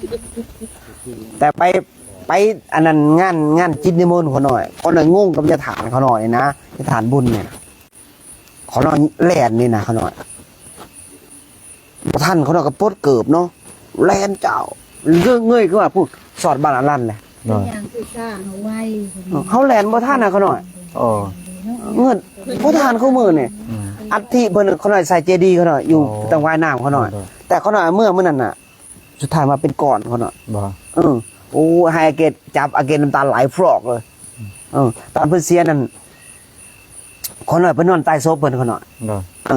แต่ไปอันนั้นงานจิตนิมนต์เขาหน่อยเขาหน่อยงงกับจะฐานเขาหน่อยนะจะฐานบุญเนี่ยเขาหน่อยแล่นนี่นะเขาหน่อยท่านเขาหน่อยก็ปดเกิบเนาะแล่นเจ้าเงยขึ้นมาพูดสอดบาลลั่นเลยเขาแล่นบ่ท่านนะเขาหน่อยเงินบ่ท่านเขามือเนี่ยอัฐิเพิ่นเขาหน่อยใส่เจดีย์เขาหน่อยอยู่ตังวายน้ำเขาหน่อยแต่เขาหน่อยเมื่อนั้นน่ะสุดท้ายมาเป็นก้อนเขาหน่อยโอ้ให้อาเกตจับอาเกตน้ำตาไหลฟรอกเลยตอนเพิ่นเสียนั่นคนหน่อยเพิ่นนอนใต้ศพเพิ่นคนหน่อย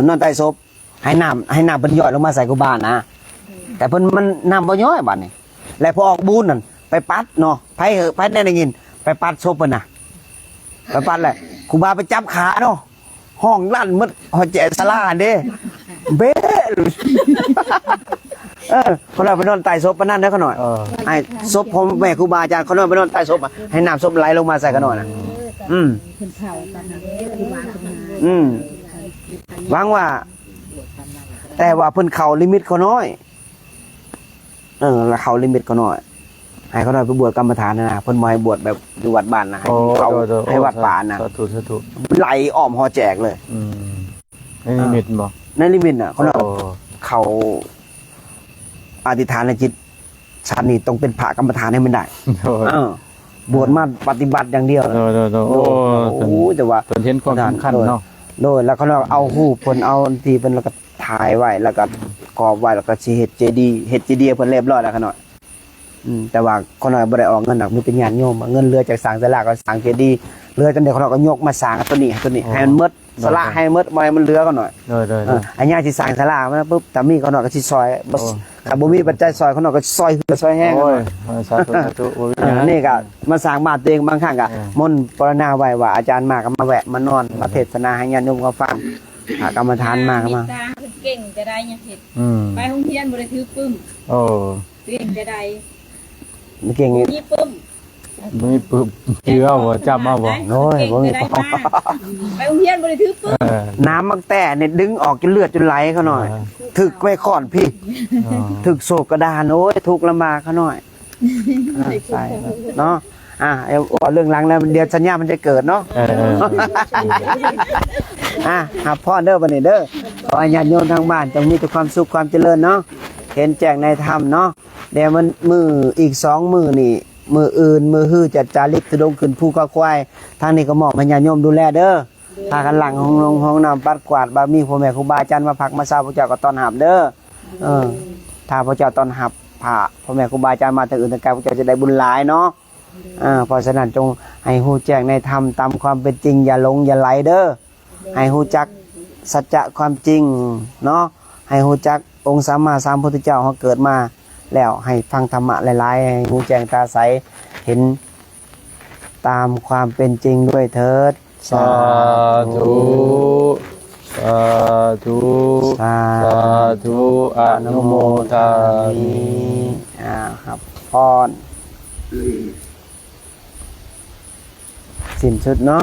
นอนใต้ศพให้น้ำเพิ่นย่อยลงมาใส่กุบานนะแต่เพิ่นมันน้ำบ่ย่อยบัดนี้แล้วพอออกบุญนั่นไปปัดเนาะไผได้ยินไปปัดศพเพิ่นน่ะไปปัดแหละครูบาไปจับขาเนาะห้องลั่นหมดหอแจศาลาเด้เบ้เขาเลยไปนอนใต้ศพปนั่นได้เขาหน่อยไอ้ศพผมแม่ครูบาอาจารย์เขานอนไปนอนใต้ศพให้น้ำศพไหลลงมาใส่กันหน่อยนะหวังว่าแต่ว่าเพิ่นเข่าลิมิตเขาน้อยแล้วเข่าลิมิตเขาน้อยให้เขาหน่อยไปบวชกรรมฐานนะเพิ่นมาให้บวชแบบอยู่วัดบ้านนะให้วัดป่านะไหลอ้อมหอแจกเลยในลิมิตบ่ในลิมิตน่ะเขาหน่อยเขาอธิษฐานในจิตชาตินี้ต้องเป็นพระกรรมฐานให้มันได้บวชมาปฏิบัติอย่างเดียวโอ้แต่ว่าเห็นความสำคัญเนาะโดยแล้วเขาเอาหูเพิ่นเอาทีเพิ่นแล้วก็ถ่ายไว้แล้วก็กรอบไว้แล้วก็สิเฮ็ดเจดีย์เพิ่นเรียบร้อยแล้วขน่อยแต่ว่าเขาหน่อยบ่ได้ออกเงินหนักมีแต่ญาติโยมเงินเรือจากสร้างศาลาก็สร้างเจดีย์เรือจนเด็กเขาก็ยกมาสร้างตัวนี้ให้มันหมดศาลาให้หมดบ่ให้มันเหลือก็หน่อยอันนี้สิสร้างศาลามาปุ๊บแต่มีเขาหน่อยก็สิซอยถ้าบ่มีปัจจัยซอยเขาหน่อยก็ซอยเหือซอยแห้งสาธุนี่ก็มาสร้างบ้านตัวเองบางครั้งก็มนต์ปรณาไว้ว่าอาจารย์มาก็มาแวะมานอนมาเทศนาให้ญาติโยมเขาฟังกรรมฐานมาก็มาเก่งจะได้ยังเฮ็ดไปโรงเรียนบ่ได้ถือปึ้มเก่งจะได้เก่งนี่ปึ้มมีปึ๊บเชื่อบ่จำมาบ่โอ้ยบ่มีไปโรงเรียนบ่ได้ถือปึ้มน้ำมักแต่เนี่ยดึงออกจนเลือดจนไหลเขาหน่อยถึกไว้ก่อนพี่ถึกโศกกระดานโอ้ยทุกข์ลำบากเขาหน่อยใช่เนาะเรื่องหลังแล้วเดี๋ยวสัญญามันจะเกิดเนาะหับพ่อเด้อบัดนี้เด้อขอให้ญาติโยมทางบ้านจงมีแต่ความสุขความเจริญเนาะเห็นแจ้งในธรรมเนาะเดี๋ยวมันมืออีก2มื้อนี่มืออื่นมือฮื้อจะจาริกตุดงขึ้นภูเขาควายทางนี้ก็มอบให้ญาติโยมดูแลเด้อ พากันหลังห้องน้ำปัดกวาดบามีพ่อแม่ครูบาอาจารย์มาพักมาเช้าพระเจ้าก็ต้อนรับเด้อถ้าพระเจ้าต้อนรับพระพ่อแม่ครูบาอาจารย์มาแต่อื่นแต่ไกลพระเจ้าจะได้บุญหลายเนาะเพราะฉะนั้นจงให้ฮู้แจ้งในธรรมตามความเป็นจริงอย่าหลงอย่าไหลเด้อให้ฮู้จักสัจจะความจริงเนาะให้ฮู้จักองค์สัมมาสัมพุทธเจ้าเขาเกิดมาแล้วให้ฟังธรรมะหลายๆให้ฮู้แจ้งตาใสเห็นตามความเป็นจริงด้วยเถิด สาธุสาธุ สา สาธุอนุโมทามิ ครับพรสิ้นสุดเนาะ